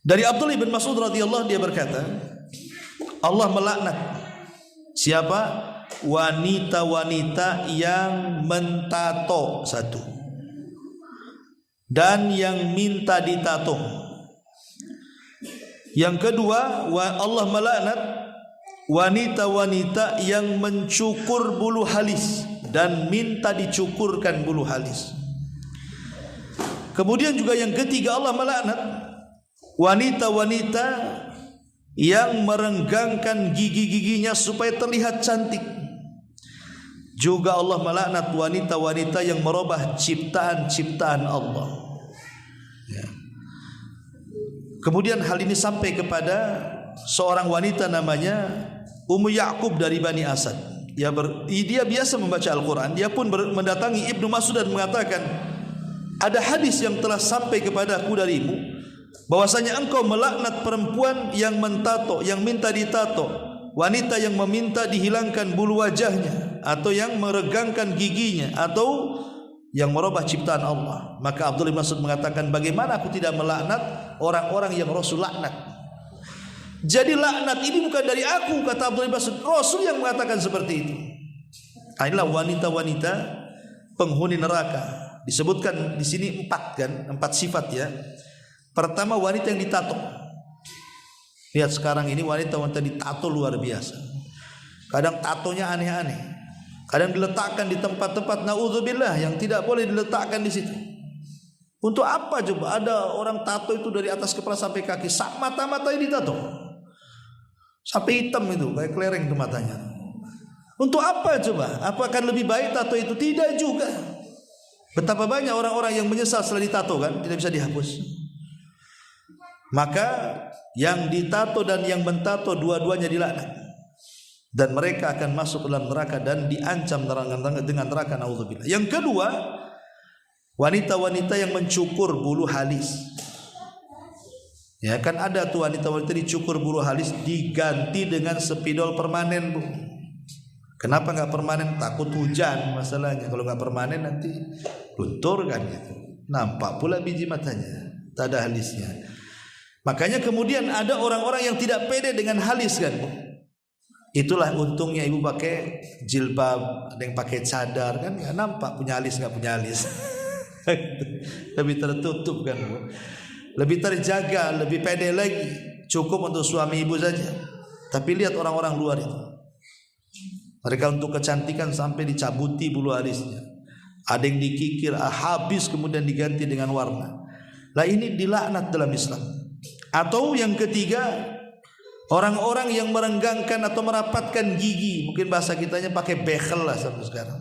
Dari Abdullah bin Mas'ud radhiyallahu dia berkata, Allah melaknat siapa? Wanita-wanita yang mentato, satu, dan yang minta ditato. Yang kedua, Allah melaknat wanita-wanita yang mencukur bulu halis dan minta dicukurkan bulu halis. Kemudian juga yang ketiga, Allah melaknat wanita-wanita yang merenggangkan gigi-giginya supaya terlihat cantik. Juga Allah melaknat wanita-wanita yang merubah ciptaan-ciptaan Allah. Ya. Kemudian hal ini sampai kepada seorang wanita namanya Ummu Ya'qub dari Bani Asad. Dia biasa membaca Al-Quran. Dia pun mendatangi Ibnu Mas'ud dan mengatakan, ada hadis yang telah sampai kepadaku darimu, bahwasanya engkau melaknat perempuan yang mentato, yang minta ditato, wanita yang meminta dihilangkan bulu wajahnya, atau yang meregangkan giginya, atau yang merubah ciptaan Allah. Maka Abdullah bin Mas'ud mengatakan, bagaimana aku tidak melaknat orang-orang yang Rasul laknat? Jadi laknat ini bukan dari aku, kata Abdullah bin Mas'ud, Rasul yang mengatakan seperti itu. Inilah wanita-wanita penghuni neraka. Disebutkan di sini 4 sifat ya. Pertama, wanita yang ditato. Lihat sekarang ini wanita-wanita ditato luar biasa. Kadang tatonya aneh-aneh. Kadang diletakkan di tempat-tempat naudzubillah yang tidak boleh diletakkan di situ. Untuk apa coba? Ada orang tato itu dari atas kepala sampai kaki, mata-matanya ditato. Sampai hitam itu, kayak kelereng itu matanya. Untuk apa coba? Apakah lebih baik tato itu? Tidak juga. Betapa banyak orang-orang yang menyesal setelah ditato kan, tidak bisa dihapus. Maka yang ditato dan yang mentato dua-duanya dilaknat, dan mereka akan masuk dalam neraka dan diancam dengan neraka, naudzubillah. Yang kedua, wanita-wanita yang mencukur bulu halis. Ya kan ada tuh wanita-wanita dicukur bulu halis diganti dengan spidol permanen, Bu. Kenapa nggak permanen? Takut hujan masalahnya. Kalau nggak permanen nanti luntur kan gitu. Nampak pula biji matanya, tak ada halisnya. Makanya kemudian ada orang-orang yang tidak pede dengan halis kan. Itulah untungnya ibu pakai jilbab, ada yang pakai cadar kan, nggak nampak punya alis nggak punya alis. Lebih tertutup kan, Bu. Lebih terjaga, lebih pede lagi. Cukup untuk suami ibu saja. Tapi lihat orang-orang luar itu. Mereka untuk kecantikan sampai dicabuti bulu alisnya. Ada yang dikikir habis kemudian diganti dengan warna. Lah ini dilaknat dalam Islam. Atau yang ketiga, Orang-orang yang merenggangkan atau merapatkan gigi, mungkin bahasa kitanya pakai bekel lah sampai sekarang.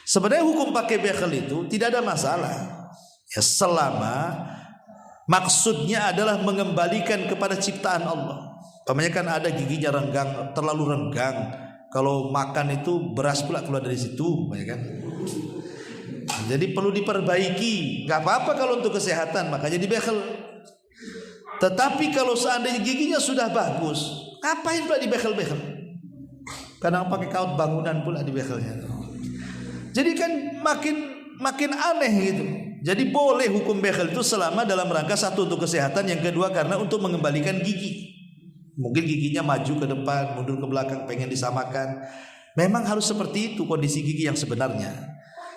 Sebenarnya hukum pakai bekel itu tidak ada masalah. Ya, selama maksudnya adalah mengembalikan kepada ciptaan Allah. Pamannya kan ada giginya renggang, terlalu renggang. Kalau makan itu beras pula keluar dari situ, ya kan? Jadi perlu diperbaiki. Gak apa-apa kalau untuk kesehatan, makanya dibekel. Tetapi kalau seandainya giginya sudah bagus, ngapain pula dibekel-bekel? Kadang pakai kaut bangunan pula dibekelnya. Jadi kan makin aneh gitu. Jadi boleh hukum bekel itu selama dalam rangka satu untuk kesehatan, yang kedua karena untuk mengembalikan gigi. Mungkin giginya maju ke depan, mundur ke belakang, pengen disamakan. Memang harus seperti itu kondisi gigi yang sebenarnya.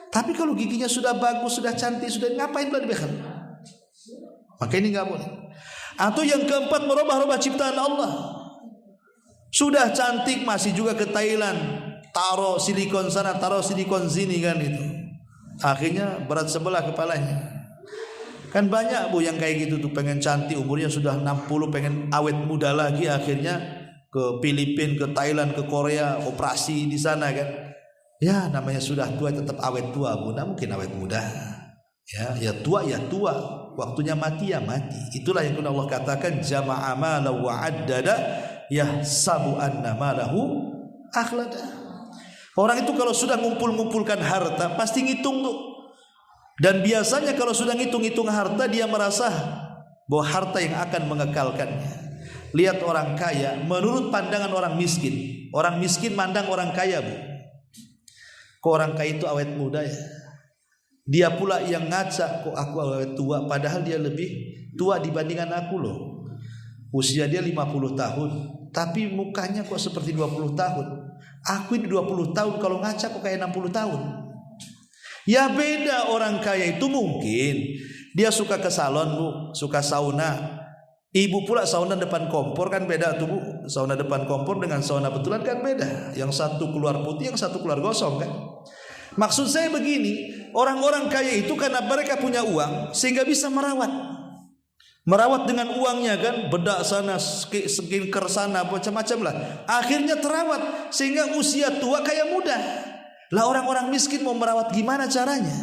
Tapi kalau giginya sudah bagus, sudah cantik, sudah ngapain pula dibekel? Maka ini nggak boleh. Atau yang keempat, merubah-rubah ciptaan Allah. Sudah cantik masih juga ke Thailand, taruh silikon sana, taruh silikon sini kan itu. Akhirnya berat sebelah kepalanya. Kan banyak bu yang kayak gitu tuh, pengen cantik, umurnya sudah 60, pengen awet muda lagi, akhirnya ke Filipina, ke Thailand, ke Korea, operasi di sana kan. Ya namanya sudah tua tetap awet tua bu, nah mungkin awet muda. Ya tua ya tua, waktunya mati ya mati. Itulah yang Allah katakan jama'a mala wa addada yahsabu anna malahu akhlada. Orang itu kalau sudah ngumpul-ngumpulkan harta pasti ngitung tuh. Dan biasanya kalau sudah ngitung-ngitung harta, dia merasa bahwa harta yang akan mengekalkannya. Lihat orang kaya menurut pandangan orang miskin. Orang miskin mandang orang kaya bu, kok orang kaya itu awet muda ya. Dia pula yang ngaca, kok aku awet tua, padahal dia lebih tua dibandingkan aku loh. Usia dia 50 tahun, tapi mukanya kok seperti 20 tahun. Aku ini 20 tahun, kalau ngaca kok kayak 60 tahun. Ya beda, orang kaya itu mungkin dia suka ke salon bu, suka sauna. Ibu pula sauna depan kompor kan beda tuh bu. Sauna depan kompor dengan sauna betulan kan beda. Yang satu keluar putih, yang satu keluar gosong kan. Maksud saya begini, orang-orang kaya itu karena mereka punya uang sehingga bisa merawat dengan uangnya kan, bedak sana, skincare sana, macam-macam lah. Akhirnya terawat sehingga usia tua kayak muda. Lah orang-orang miskin mau merawat gimana caranya?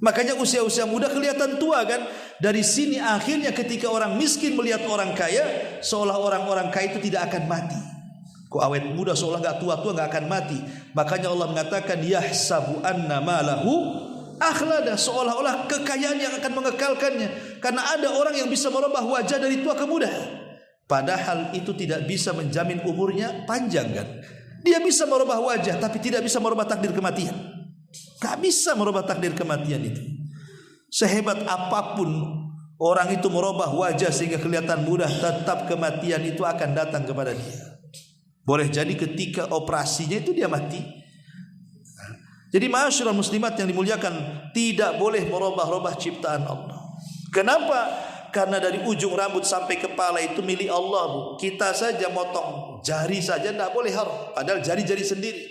Makanya usia-usia muda kelihatan tua kan. Dari sini akhirnya ketika orang miskin melihat orang kaya, seolah orang-orang kaya itu tidak akan mati. Kok awet muda seolah gak tua-tua gak akan mati. Makanya Allah mengatakan yahsabu anna malahu akhlada, seolah-olah kekayaan yang akan mengekalkannya. Karena ada orang yang bisa merubah wajah dari tua ke muda, padahal itu tidak bisa menjamin umurnya panjang kan. Dia bisa merubah wajah tapi tidak bisa merubah takdir kematian. Gak bisa merubah takdir kematian itu. Sehebat apapun orang itu merubah wajah sehingga kelihatan mudah, tetap kematian itu akan datang kepada dia. Boleh jadi ketika operasinya itu dia mati. Jadi ma'asyiral muslimat yang dimuliakan, tidak boleh merubah-rubah ciptaan Allah. Kenapa? Karena dari ujung rambut sampai kepala itu milik Allah bu. Kita saja motong jari saja tidak boleh haram. Padahal jari-jari sendiri.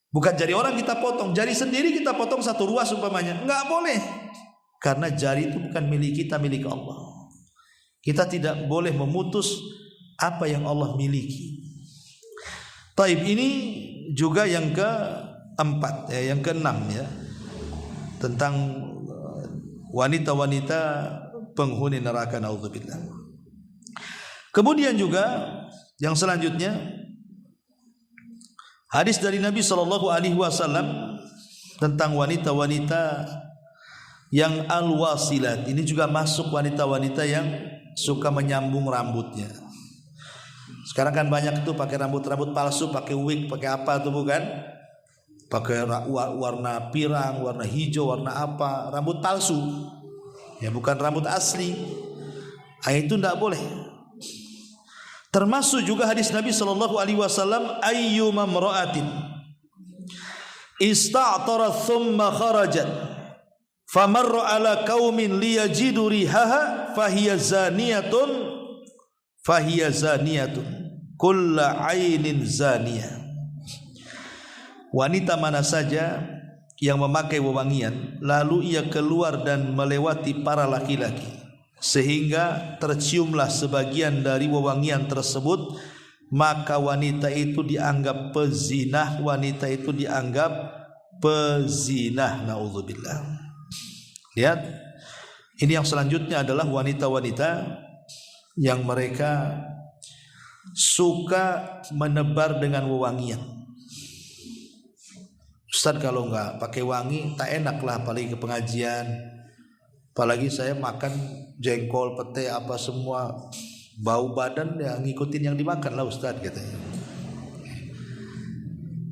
Bukan jari orang kita potong, jari sendiri kita potong satu ruas umpamanya, nggak boleh. Karena jari itu bukan milik kita, milik Allah. Kita tidak boleh memutus apa yang Allah miliki. Taib, ini juga yang keempat ya, yang keenam ya, tentang wanita-wanita penghuni neraka, naudzubillah. Kemudian juga yang selanjutnya, hadis dari Nabi SAW tentang wanita-wanita yang al-wasilat. Ini juga masuk wanita-wanita yang suka menyambung rambutnya. Sekarang kan banyak tuh pakai rambut palsu, pakai wig, pakai apa tuh bukan? Pakai warna pirang, warna hijau, warna apa? Rambut palsu. Ya bukan rambut asli. Itu tidak boleh. Termasuk juga hadis Nabi SAW, ayyuma mra'atin ista'tarat thumma kharajat famarra ala qaumin liyajidu rihaha fahiya zaniyatun kulla ainin zaniyah. Wanita mana saja yang memakai wewangian lalu ia keluar dan melewati para laki-laki sehingga terciumlah sebagian dari wewangian tersebut, maka wanita itu dianggap pezinah, wanita itu dianggap pezinah. Naudzubillah. Lihat, ini yang selanjutnya adalah wanita-wanita yang mereka suka menebar dengan wewangian. Ustaz, kalau enggak pakai wangi tak enak lah, apalagi ke pengajian. Apalagi saya makan jengkol, pete, apa semua, bau badan ya ngikutin yang dimakan lah Ustaz katanya.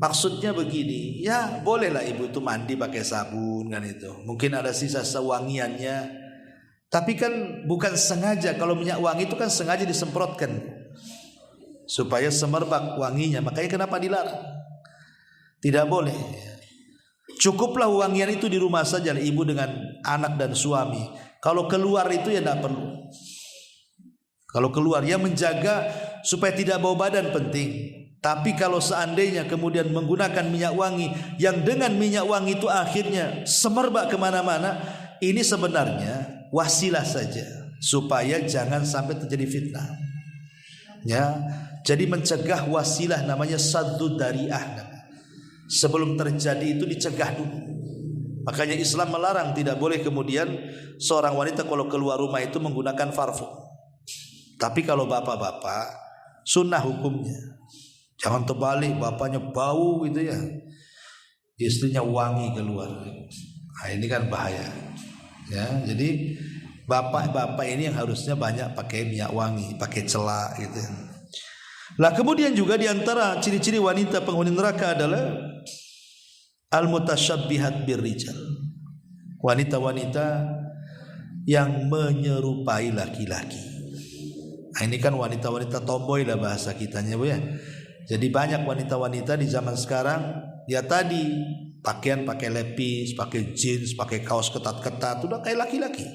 Maksudnya begini, ya bolehlah ibu itu mandi pakai sabun kan itu. Mungkin ada sisa sewangiannya, tapi kan bukan sengaja. Kalau minyak wangi itu kan sengaja disemprotkan supaya semerbak wanginya. Makanya kenapa dilarang? Tidak boleh. Cukuplah wangian itu di rumah saja, ibu dengan anak dan suami. Kalau keluar itu ya tidak perlu. Kalau keluar ya menjaga supaya tidak bau badan penting. Tapi kalau seandainya kemudian menggunakan minyak wangi yang dengan minyak wangi itu akhirnya semerbak kemana-mana, ini sebenarnya wasilah saja supaya jangan sampai terjadi fitnah. Ya, jadi mencegah wasilah namanya saddud dari'ah. Sebelum terjadi itu dicegah dulu. Makanya Islam melarang, tidak boleh kemudian seorang wanita kalau keluar rumah itu menggunakan parfum. Tapi kalau bapak-bapak, sunnah hukumnya. Jangan terbalik, bapaknya bau gitu ya, istrinya wangi keluar. Nah, ini kan bahaya. Ya, jadi bapak-bapak ini yang harusnya banyak pakai minyak wangi, pakai celak gitu. Lah kemudian juga diantara ciri-ciri wanita penghuni neraka adalah al-mutasyabbihat birrijal. Wanita-wanita yang menyerupai laki-laki. Nah, ini kan wanita-wanita tomboy lah bahasa kitanya Bu ya. Jadi banyak wanita-wanita di zaman sekarang ya tadi pakaian pakai lepis, pakai jeans, pakai kaos ketat-ketat, udah kayak laki-laki.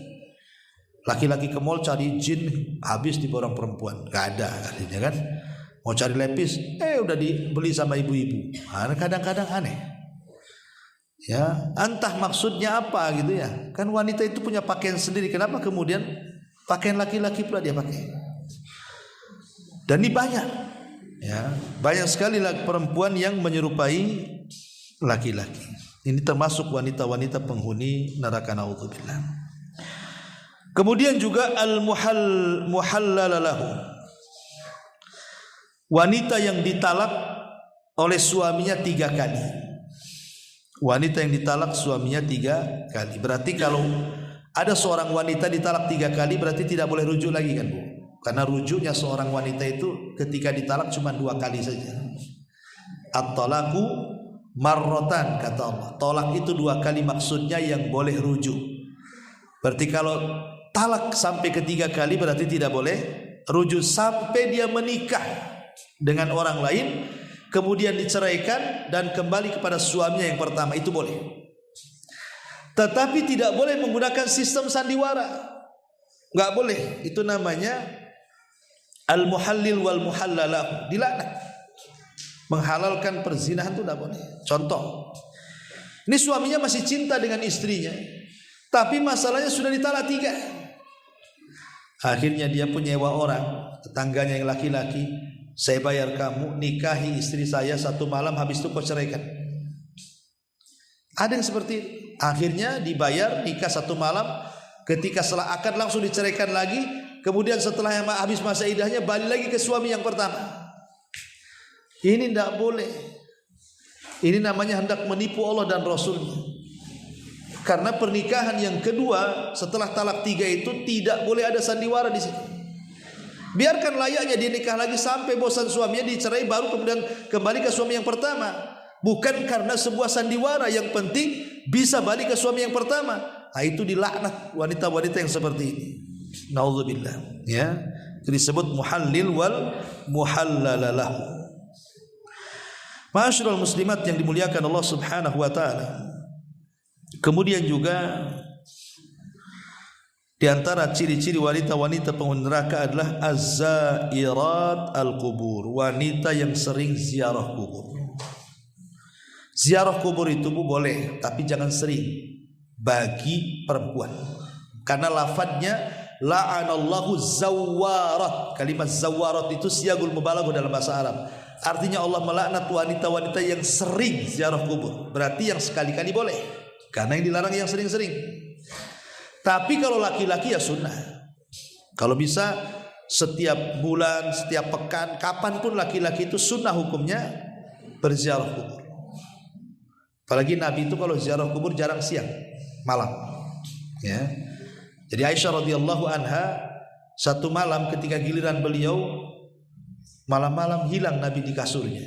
Laki-laki ke mall cari jeans habis di borong perempuan, gak ada artinya kan. Mau cari lepis, udah dibeli sama ibu-ibu. Nah, kadang-kadang aneh. Ya, entah maksudnya apa gitu ya. Kan wanita itu punya pakaian sendiri. Kenapa kemudian pakaian laki-laki pula dia pakai? Dan ini banyak. Ya, banyak sekali perempuan yang menyerupai laki-laki. Ini termasuk wanita-wanita penghuni neraka, naudzubillah. Kemudian juga al-muhallalalahu. Wanita yang ditalak oleh suaminya 3 kali. Wanita yang ditalak suaminya 3 kali. Berarti kalau ada seorang wanita ditalak 3 kali berarti tidak boleh rujuk lagi kan Bu? Karena rujuknya seorang wanita itu ketika ditalak cuma 2 kali saja. At-talaqu marratan kata Allah. Tolak itu 2 kali maksudnya yang boleh rujuk. Berarti kalau talak sampai ke 3 kali berarti tidak boleh rujuk sampai dia menikah dengan orang lain, kemudian diceraikan dan kembali kepada suaminya yang pertama, itu boleh. Tetapi tidak boleh menggunakan sistem sandiwara, nggak boleh. Itu namanya al-muhallil wal muhallalah, dilaknat. Menghalalkan perzinahan itu tidak boleh. Contoh, ini suaminya masih cinta dengan istrinya, tapi masalahnya sudah ditalak 3. Akhirnya dia pun nyewa orang, tetangganya yang laki-laki, saya bayar kamu nikahi istri saya 1 malam, habis itu kau ceraikan. Ada yang seperti itu. Akhirnya dibayar nikah 1 malam, ketika setelah akad langsung diceraikan lagi, kemudian setelah yang habis masa iddahnya balik lagi ke suami yang pertama. Ini tidak boleh. Ini namanya hendak menipu Allah dan Rasulnya. Karena pernikahan yang kedua setelah talak 3 itu tidak boleh ada sandiwara di situ. Biarkan layaknya dia nikah lagi sampai bosan suaminya, dicerai, baru kemudian kembali ke suami yang pertama. Bukan karena sebuah sandiwara, yang penting bisa balik ke suami yang pertama. Nah, itu dilaknat wanita-wanita yang seperti ini. Naudzubillah. Ya, itu disebut muhallil wal muhallalalah. Ma'asyiral muslimat yang dimuliakan Allah Subhanahu wa taala. Kemudian juga di antara ciri-ciri wanita-wanita penghuni neraka adalah az-zairat al-qubur, wanita yang sering ziarah kubur. Ziarah kubur itu Bu boleh, tapi jangan sering bagi perempuan. Karena lafadznya la'anallahu zawwarat. Kalimat zawwarat itu siyagul mubalaghah dalam bahasa Arab. Artinya Allah melaknat wanita-wanita yang sering ziarah kubur. Berarti yang sekali-kali boleh, karena yang dilarang yang sering-sering. Tapi kalau laki-laki ya sunnah. Kalau bisa setiap bulan, setiap pekan, kapanpun laki-laki itu sunnah hukumnya berziarah kubur. Apalagi Nabi itu kalau ziarah kubur jarang siang, malam. Ya. Jadi Aisyah radhiyallahu anha satu malam ketika giliran beliau, malam-malam hilang Nabi di kasurnya.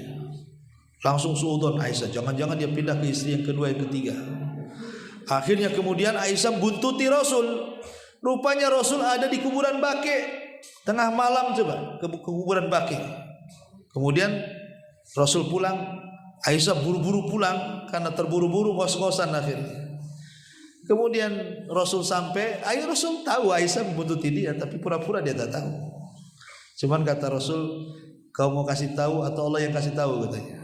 Langsung suudzon Aisyah, jangan-jangan dia pindah ke istri yang kedua, yang ketiga. Akhirnya kemudian Aisyah buntuti Rasul. Rupanya Rasul ada di kuburan Baqi. Tengah malam coba ke kuburan Baqi. Kemudian Rasul pulang, Aisyah buru-buru pulang karena terburu-buru, ngos-ngosan akhirnya. Kemudian Rasul sampai, Rasul tahu Aisyah membuntuti dia, tapi pura-pura dia tak tahu. Cuman kata Rasul, kau mau kasih tahu atau Allah yang kasih tahu, katanya.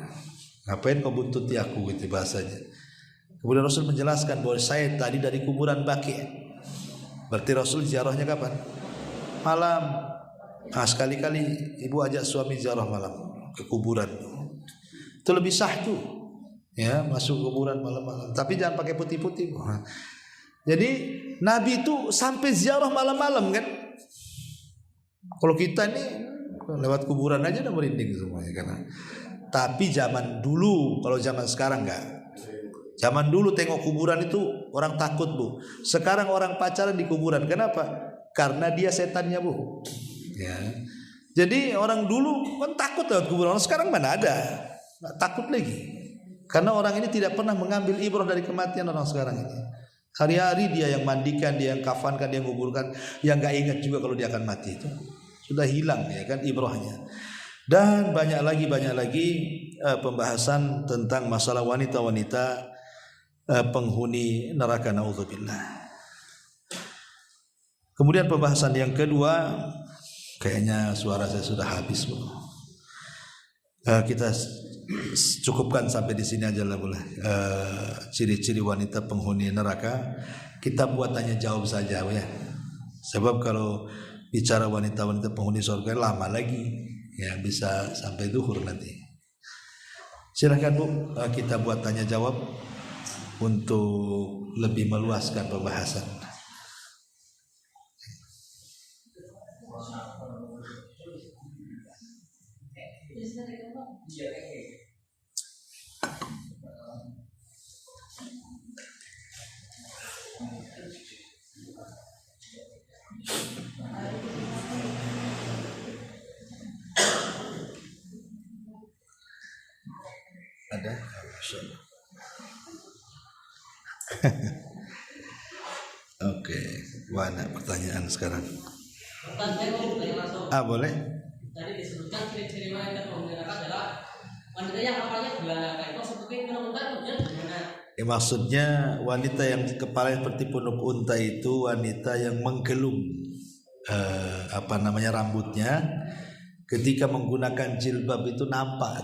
Ngapain kau buntuti aku, gitu bahasanya. Kemudian Rasul menjelaskan bahwa saya tadi dari kuburan Baqi. Berarti Rasul ziarahnya kapan? Malam. Nah, sekali-kali ibu ajak suami ziarah malam ke kuburan. Itu lebih sah tuh. Ya, masuk kuburan malam-malam. Tapi jangan pakai putih-putih. Jadi Nabi itu sampai ziarah malam-malam kan. Kalau kita ini lewat kuburan aja udah merinding semuanya karena. Tapi zaman dulu, kalau zaman sekarang enggak. Zaman dulu tengok kuburan itu orang takut, Bu. Sekarang orang pacaran di kuburan. Kenapa? Karena dia setannya, Bu. Ya. Jadi orang dulu kan takut lewat kuburan. Sekarang mana ada? Nggak takut lagi. Karena orang ini tidak pernah mengambil ibrah dari kematian orang sekarang ini. Hari-hari dia yang mandikan, dia yang kafankan, dia yang kuburkan, yang nggak ingat juga kalau dia akan mati itu. Sudah hilang ya kan ibrahnya. Dan banyak lagi pembahasan tentang masalah wanita-wanita penghuni neraka, naudzubillah. Kemudian pembahasan yang kedua, kayaknya suara saya sudah habis, Bu. Kita cukupkan sampai di sini aja lah, boleh. Ciri-ciri wanita penghuni neraka kita buat tanya jawab saja, ya. Sebab kalau bicara wanita-wanita penghuni surga lama lagi, ya bisa sampai zuhur nanti. Silakan, Bu, kita buat tanya jawab untuk lebih meluaskan pembahasan. Ada? Oke, mana pertanyaan sekarang? Boleh? Tadi disebutkan ciri-ciri wanita penghuni neraka adalah wanita yang kepalanya belalaka. Itu seperti punuk unta itu gimana? Maksudnya wanita yang kepalanya seperti punuk unta itu wanita yang menggelung rambutnya ketika menggunakan jilbab itu nampak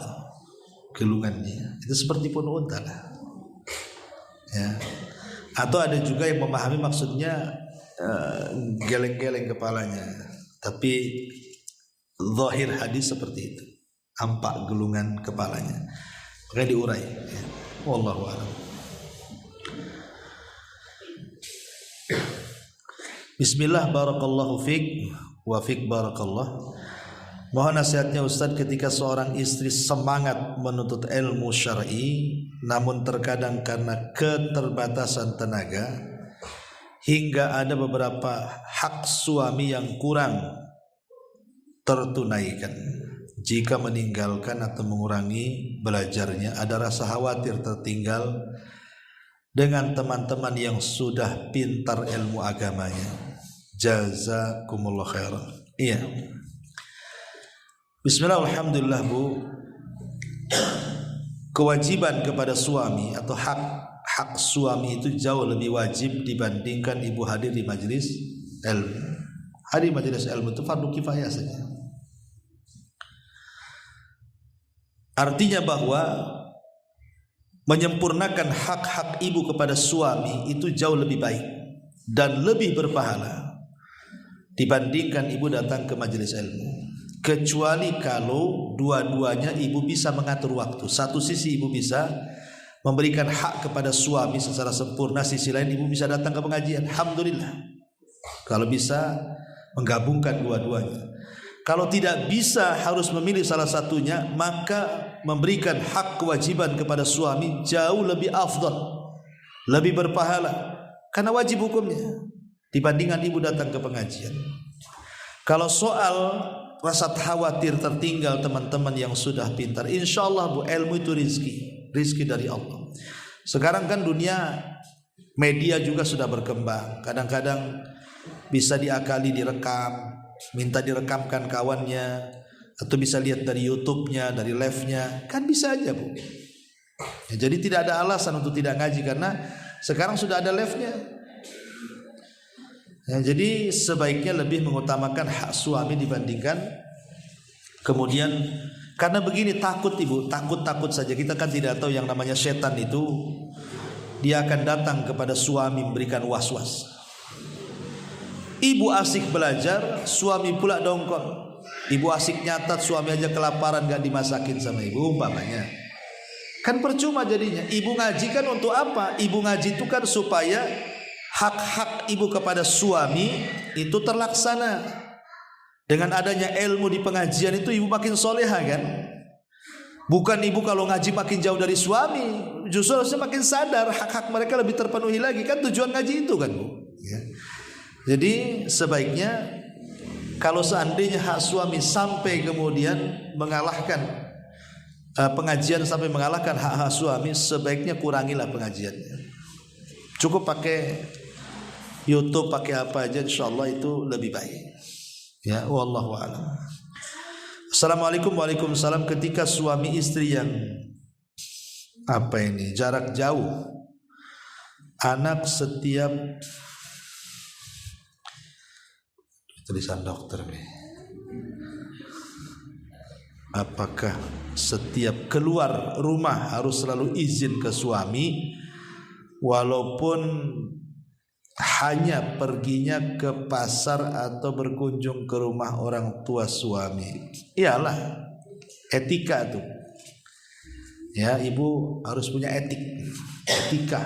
gelungannya. Itu seperti punuk unta lah. Ya. Atau ada juga yang memahami maksudnya geleng-geleng kepalanya, tapi zahir hadis seperti itu, nampak gelungan kepalanya, makanya diurai, ya. Wallahu a'lam. Bismillah, barakallahu fiik wa fiik barakallah. Mohon nasihatnya Ustaz, ketika seorang istri semangat menuntut ilmu syar'i, namun terkadang karena keterbatasan tenaga hingga ada beberapa hak suami yang kurang tertunaikan. Jika meninggalkan atau mengurangi belajarnya, ada rasa khawatir tertinggal dengan teman-teman yang sudah pintar ilmu agamanya. Jazakumullah khairan. Iya. Bismillah, alhamdulillah, Bu. Kewajiban kepada suami atau hak suami itu jauh lebih wajib dibandingkan ibu hadir di majelis ilmu. Hadir majelis ilmu itu fardu kifayah saja. Artinya bahwa menyempurnakan hak-hak ibu kepada suami itu jauh lebih baik dan lebih berpahala dibandingkan ibu datang ke majelis ilmu. Kecuali kalau dua-duanya ibu bisa mengatur waktu. Satu sisi ibu bisa memberikan hak kepada suami secara sempurna, sisi lain ibu bisa datang ke pengajian. Alhamdulillah. Kalau bisa menggabungkan dua-duanya. Kalau tidak bisa harus memilih salah satunya, maka memberikan hak kewajiban kepada suami jauh lebih afdal, lebih berpahala, karena wajib hukumnya dibandingkan ibu datang ke pengajian. Kalau soal rasa khawatir tertinggal teman-teman yang sudah pintar, insya Allah bu, ilmu itu rizki dari Allah. Sekarang kan dunia media juga sudah berkembang. Kadang-kadang bisa diakali direkam, minta direkamkan kawannya, atau bisa lihat dari YouTube-nya, dari live-nya, kan bisa aja bu. Ya, jadi tidak ada alasan untuk tidak ngaji karena sekarang sudah ada live-nya. Ya, jadi sebaiknya lebih mengutamakan hak suami dibandingkan kemudian, karena begini, takut ibu, takut saja. Kita kan tidak tahu yang namanya setan itu, dia akan datang kepada suami memberikan was-was. Ibu asik belajar, suami pula dongkol. Ibu asik nyatat, suami aja kelaparan gak dimasakin sama ibu umpamanya. Kan percuma jadinya. Ibu ngaji kan untuk apa? Ibu ngaji itu kan supaya hak-hak ibu kepada suami itu terlaksana. Dengan adanya ilmu di pengajian itu ibu makin soleha kan. Bukan ibu kalau ngaji makin jauh dari suami, justru harusnya makin sadar hak-hak mereka lebih terpenuhi lagi. Kan tujuan ngaji itu kan bu ya. Jadi sebaiknya kalau seandainya hak suami sampai kemudian mengalahkan pengajian, sampai mengalahkan hak-hak suami, sebaiknya kurangilah pengajiannya. Cukup pakai YouTube, pakai apa aja, insyaallah itu lebih baik. Ya, wallahu a'lam. Assalamualaikum. Waalaikumsalam. Ketika suami istri yang jarak jauh, anak setiap tulisan dokter nih. Apakah setiap keluar rumah harus selalu izin ke suami walaupun hanya perginya ke pasar atau berkunjung ke rumah orang tua suami? Iyalah, etika tuh. Ya, ibu harus punya etika,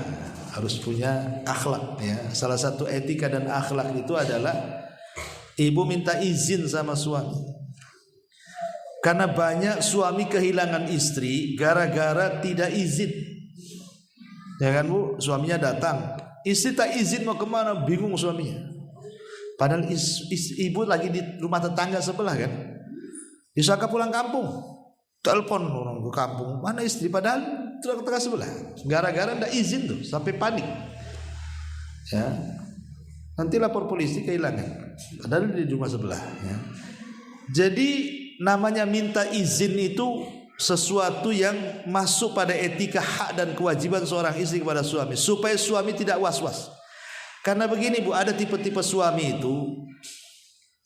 harus punya akhlak ya. Salah satu etika dan akhlak itu adalah ibu minta izin sama suami. Karena banyak suami kehilangan istri gara-gara tidak izin. Ya kan bu, suaminya datang, istri tak izin mau kemana, bingung suaminya. Padahal ibu lagi di rumah tetangga sebelah kan. Disangka pulang kampung, telepon orang ke kampung, mana istri, padahal tetangga sebelah. Gara-gara tidak izin tuh, sampai panik. Ya, nanti lapor polisi kehilangan, padahal di rumah sebelah. Ya. Jadi namanya minta izin itu sesuatu yang masuk pada etika hak dan kewajiban seorang istri kepada suami, supaya suami tidak was-was. Karena begini bu, ada tipe-tipe suami itu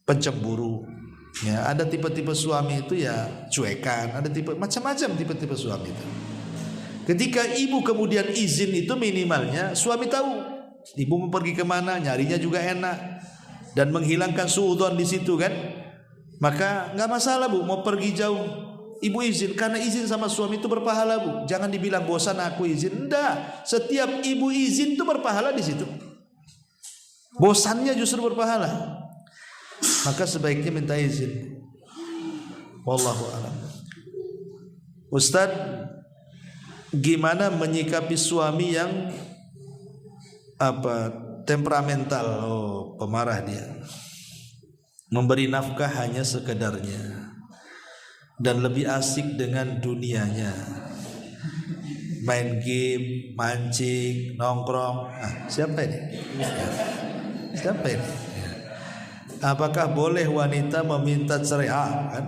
pencemburu, ya, ada tipe-tipe suami itu ya cuekan, ada tipe macam-macam tipe-tipe suami itu. Ketika ibu kemudian izin itu, minimalnya suami tahu ibu mau pergi kemana, nyarinya juga enak dan menghilangkan suudzon di situ kan. Maka nggak masalah bu, mau pergi jauh ibu izin, karena izin sama suami itu berpahala bu. Jangan dibilang bosan aku izin, enggak. Setiap ibu izin itu berpahala di situ. Bosannya justru berpahala. Maka sebaiknya minta izin. Wallahu a'lam. Ustadz, gimana menyikapi suami yang temperamental, pemarah dia, memberi nafkah hanya sekedarnya dan lebih asik dengan dunianya, main game, mancing, nongkrong. Siapa ini? Siapa ini? Apakah boleh wanita meminta cerai? Kan?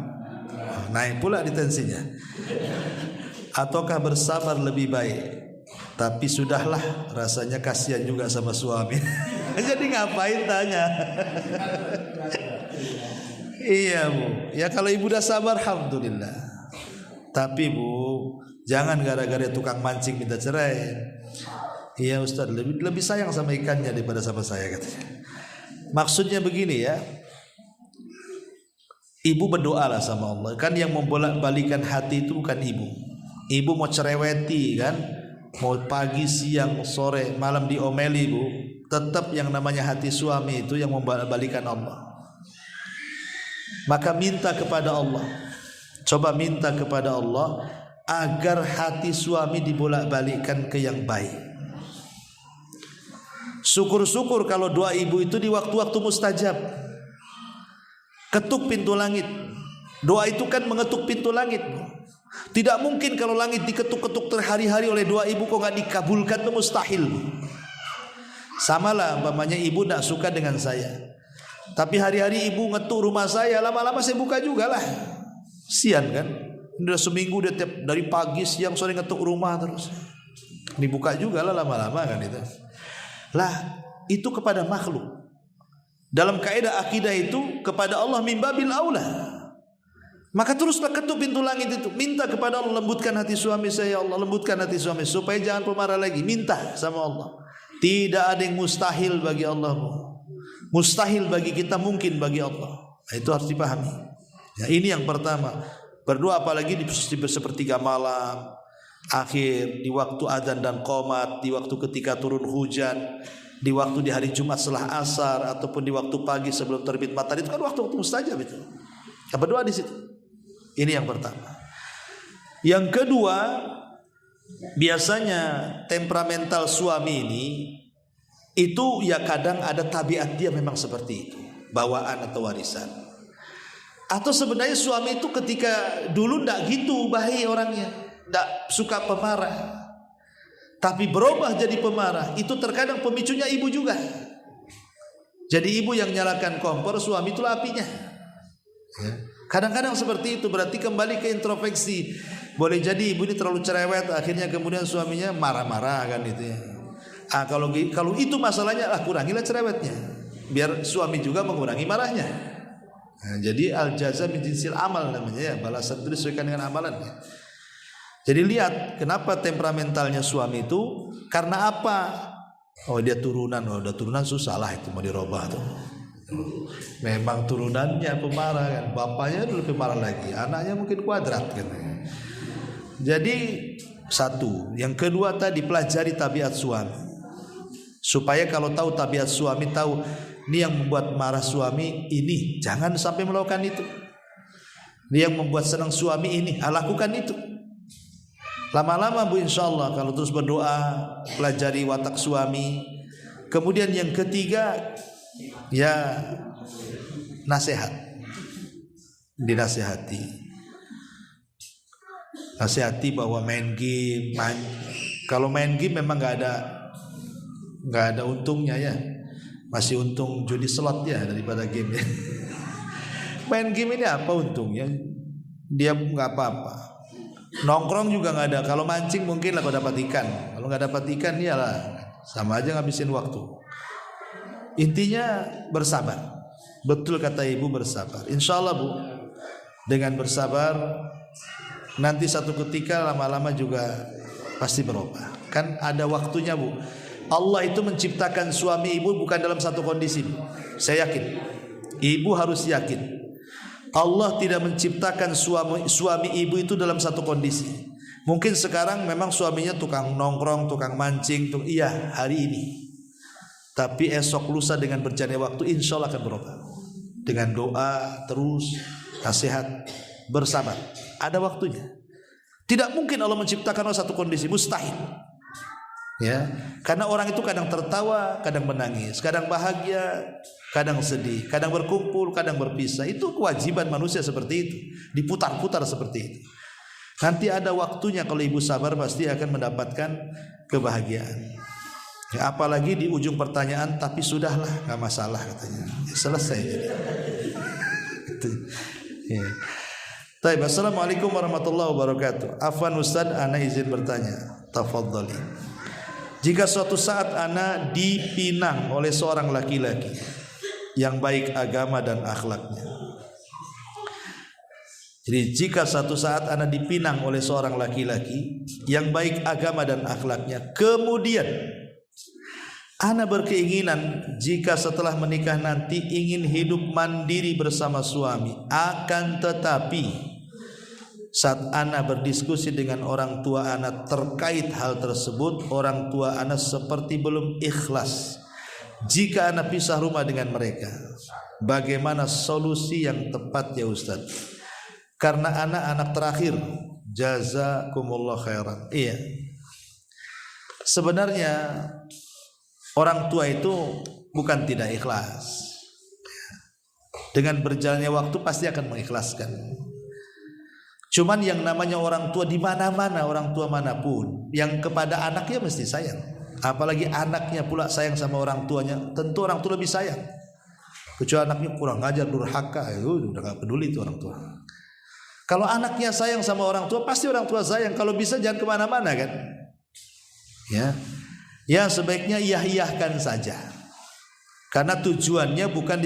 Naik pula di tensinya. Ataukah bersabar lebih baik? Tapi sudahlah, rasanya kasihan juga sama suami. Jadi ngapain tanya? Iya bu, ya kalau ibu udah sabar alhamdulillah. Tapi bu, jangan gara-gara tukang mancing minta cerai. Iya Ustaz, lebih sayang sama ikannya daripada sama saya katanya. Maksudnya begini ya, Ibu berdoalah sama Allah. Kan yang membolak-balikan hati itu bukan ibu. Ibu mau cereweti kan, mau pagi, siang, sore, malam diomeli ibu, tetap yang namanya hati suami itu yang membolak-balikan Allah. Maka minta kepada Allah, coba minta kepada Allah agar hati suami dibolak-balikkan ke yang baik. Syukur-syukur kalau doa ibu itu di waktu-waktu mustajab. Ketuk pintu langit. Doa itu kan mengetuk pintu langit. Tidak mungkin kalau langit diketuk-ketuk terhari-hari oleh doa ibu kok gak dikabulkan, itu mustahil. Samalah umpamanya ibu tidak suka dengan saya, tapi hari-hari ibu ngetuk rumah saya, lama-lama saya buka juga lah. Sian kan? Udah seminggu dia tiap dari pagi siang sore ngetuk rumah terus. Dibuka juga lah lama-lama kan itu. Lah itu kepada makhluk. Dalam kaidah akidah itu kepada Allah mimbabil aula. Maka teruslah ketuk pintu langit itu, minta kepada Allah, lembutkan hati suami saya, Allah lembutkan hati suami supaya jangan pemarah lagi. Minta sama Allah. Tidak ada yang mustahil bagi Allah. Mustahil bagi kita, mungkin bagi Allah. Nah, itu harus dipahami. Ya, ini yang pertama. Berdoa apalagi di sepertiga malam, akhir, di waktu adzan dan qomat, di waktu ketika turun hujan, di waktu di hari Jumat setelah asar, ataupun di waktu pagi sebelum terbit matahari, itu kan waktu-waktu mustajab itu. Ya, berdoa di situ. Ini yang pertama. Yang kedua, biasanya temperamental suami ini itu ya kadang ada tabiat dia memang seperti itu, bawaan atau warisan. Atau sebenarnya suami itu ketika dulu ndak gitu bahaya orangnya, ndak suka pemarah, tapi berubah jadi pemarah. Itu terkadang pemicunya ibu juga. Jadi ibu yang nyalakan kompor, suami itulah apinya. Ya. Kadang-kadang seperti itu, berarti kembali ke introspeksi. Boleh jadi ibu ini terlalu cerewet, akhirnya kemudian suaminya marah-marah kan itu ya. Kalau itu masalahnya, kurangilah cerewetnya, biar suami juga mengurangi marahnya. Nah, jadi al jaza min jinsil amal namanya ya, balasan itu disesuaikan dengan amalannya. Jadi lihat kenapa temperamentalnya suami itu, karena apa? Oh dia turunan, udah turunan susah lah itu mau dirubah tuh. Memang turunannya pemarah kan, bapaknya lebih pemarah lagi, anaknya mungkin kuadrat kan. Jadi satu, yang kedua tadi pelajari tabiat suami, supaya kalau tahu tabiat suami, tahu ini yang membuat marah suami ini, jangan sampai melakukan itu. Ini yang membuat senang suami ini, lakukan itu. Lama-lama bu, insya Allah kalau terus berdoa, pelajari watak suami. Kemudian yang ketiga, ya nasihat, dinasihati, nasihati bahwa main game, kalau main game memang nggak ada untungnya ya, masih untung judi slot ya daripada game ya. Main game ini apa untungnya? Dia nggak apa-apa. Nongkrong juga nggak ada. Kalau mancing mungkin lah kau dapat ikan. Kalau nggak dapat ikan ya lah, sama aja ngabisin waktu. Intinya bersabar. Betul kata ibu, bersabar. Insya Allah bu, dengan bersabar nanti satu ketika lama-lama juga pasti berubah. Kan ada waktunya bu. Allah itu menciptakan suami ibu bukan dalam satu kondisi. Saya yakin, ibu harus yakin, Allah tidak menciptakan suami ibu itu dalam satu kondisi. Mungkin sekarang memang suaminya tukang nongkrong, tukang mancing, iya hari ini. Tapi esok lusa dengan berjalannya waktu insya Allah akan berubah. Dengan doa terus, nasihat, bersabar. Ada waktunya. Tidak mungkin Allah menciptakan satu kondisi, mustahil. Ya, karena orang itu kadang tertawa, kadang menangis, kadang bahagia, kadang sedih, kadang berkumpul, kadang berpisah. Itu kewajiban manusia seperti itu, diputar-putar seperti itu. Nanti ada waktunya kalau ibu sabar pasti akan mendapatkan kebahagiaan. Ya, apalagi di ujung pertanyaan, tapi sudahlah, nggak masalah katanya, ya, selesai jadi. Ya. Baik, assalamualaikum warahmatullahi wabarakatuh. Afwan Ustaz, ana izin bertanya. Tafadhali. Jika suatu saat ana dipinang oleh seorang laki-laki yang baik agama dan akhlaknya. Jadi jika suatu saat ana dipinang oleh seorang laki-laki yang baik agama dan akhlaknya, kemudian Ana berkeinginan jika setelah menikah nanti ingin hidup mandiri bersama suami. Akan tetapi saat ana berdiskusi dengan orang tua ana terkait hal tersebut, orang tua ana seperti belum ikhlas jika ana pisah rumah dengan mereka. Bagaimana solusi yang tepat ya Ustaz? Karena anak terakhir. Jazakumullah khairan. Iya. Sebenarnya orang tua itu bukan tidak ikhlas. Dengan berjalannya waktu pasti akan mengikhlaskan. Cuman yang namanya orang tua di mana-mana, orang tua manapun, yang kepada anaknya mesti sayang. Apalagi anaknya pula sayang sama orang tuanya, tentu orang tua lebih sayang. Kecuali anaknya kurang ajar, durhaka, udah gak peduli itu orang tua. Kalau anaknya sayang sama orang tua, pasti orang tua sayang. Kalau bisa jangan kemana-mana kan. Ya sebaiknya iyah-iyahkan saja. Karena tujuannya bukan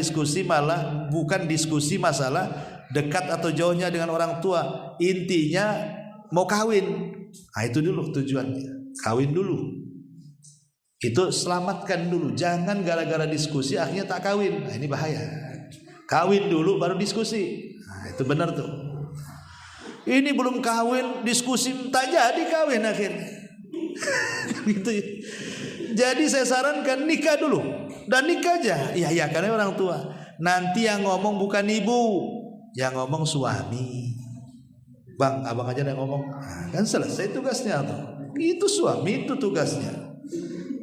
diskusi masalah dekat atau jauhnya dengan orang tua. Intinya mau kawin. Nah itu dulu tujuannya. Kawin dulu. Itu selamatkan dulu. Jangan gara-gara diskusi akhirnya tak kawin. Nah ini bahaya. Kawin dulu baru diskusi. Nah itu benar tuh. Ini belum kawin, diskusi tak jadi kawin akhirnya. Gitu. Jadi saya sarankan nikah dulu. Dan nikah aja. Iya karena orang tua. Nanti yang ngomong bukan ibu, yang ngomong suami. Bang, abang aja yang ngomong. Nah, kan selesai tugasnya tuh. Itu suami itu tugasnya.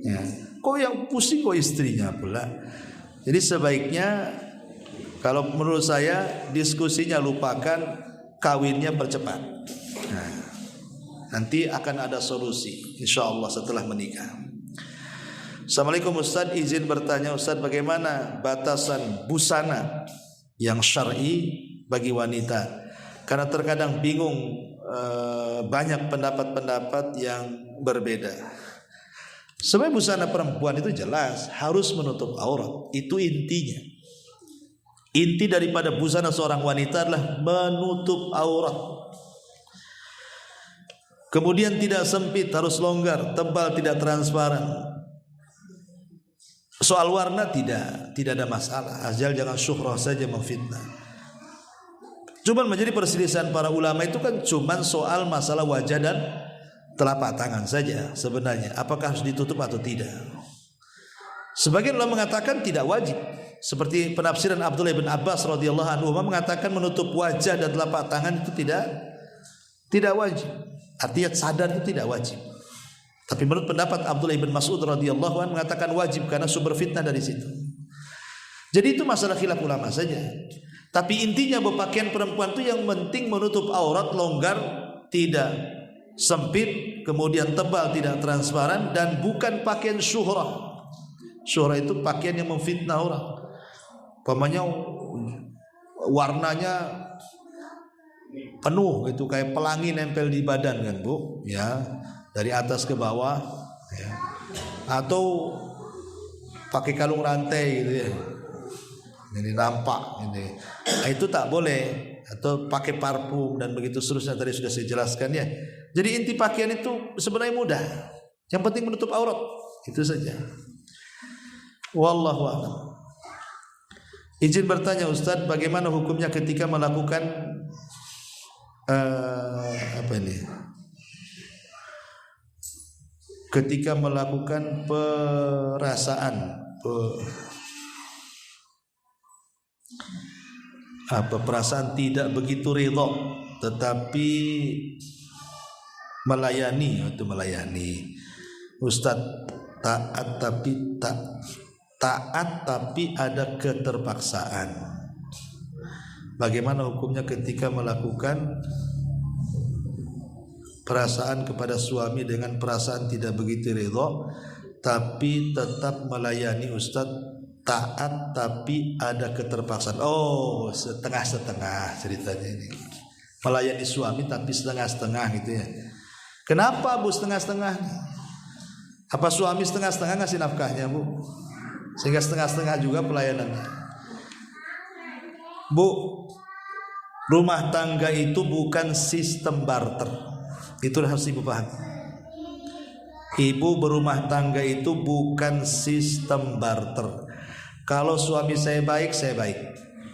Ya. Kok yang pusing kok istrinya pula. Jadi sebaiknya kalau menurut saya diskusinya lupakan, kawinnya percepat. Nah, nanti akan ada solusi insyaallah setelah menikah. Assalamualaikum Ustaz, izin bertanya Ustaz, bagaimana batasan busana yang syar'i bagi wanita? Karena terkadang bingung, banyak pendapat-pendapat yang berbeda. Sebenarnya busana perempuan itu jelas harus menutup aurat, itu intinya. Inti daripada busana seorang wanita adalah menutup aurat. Kemudian tidak sempit, harus longgar, tebal, tidak transparan. Soal warna tidak ada masalah, asal jangan syuhrah saja memfitnah. Cuman menjadi perselisihan para ulama itu kan cuman soal masalah wajah dan telapak tangan saja sebenarnya. Apakah harus ditutup atau tidak? Sebagian ulama mengatakan tidak wajib. Seperti penafsiran Abdullah bin Abbas radhiyallahu anhu mengatakan menutup wajah dan telapak tangan itu tidak wajib. Artinya sadar itu tidak wajib. Tapi menurut pendapat Abdullah bin Mas'ud radhiyallahu anhu mengatakan wajib karena sumber fitnah dari situ. Jadi itu masalah khilaf ulama saja. Tapi intinya berpakaian perempuan itu yang penting menutup aurat, longgar, tidak sempit, kemudian tebal, tidak transparan, dan bukan pakaian syuhrah. Syuhrah itu pakaian yang memfitnah orang. Umpamanya warnanya penuh gitu, kayak pelangi nempel di badan kan Bu, ya, dari atas ke bawah, ya. Atau pakai kalung rantai gitu ya, ini nampak ini. Nah, itu tak boleh. Atau pakai parfum dan begitu seterusnya, tadi sudah saya jelaskan ya. Jadi inti pakaian itu sebenarnya mudah, yang penting menutup aurat, itu saja. Wallahu a'lam. Izin bertanya Ustaz, bagaimana hukumnya ketika melakukan ketika melakukan perasaan tidak begitu ridha tetapi melayani Ustaz, taat tapi ada keterpaksaan. Bagaimana hukumnya ketika melakukan perasaan kepada suami dengan perasaan tidak begitu ridha tapi tetap melayani Ustaz, taat tapi ada keterpaksaan. Oh, setengah-setengah ceritanya ini. Melayani suami tapi setengah-setengah gitu ya. Kenapa Bu setengah-setengah? Apa suami setengah-setengah ngasih nafkahnya Bu? Sehingga setengah-setengah juga pelayanannya. Bu, rumah tangga itu bukan sistem barter. Itu harus Ibu paham. Ibu berumah tangga itu bukan sistem barter. Kalau suami saya baik, saya baik.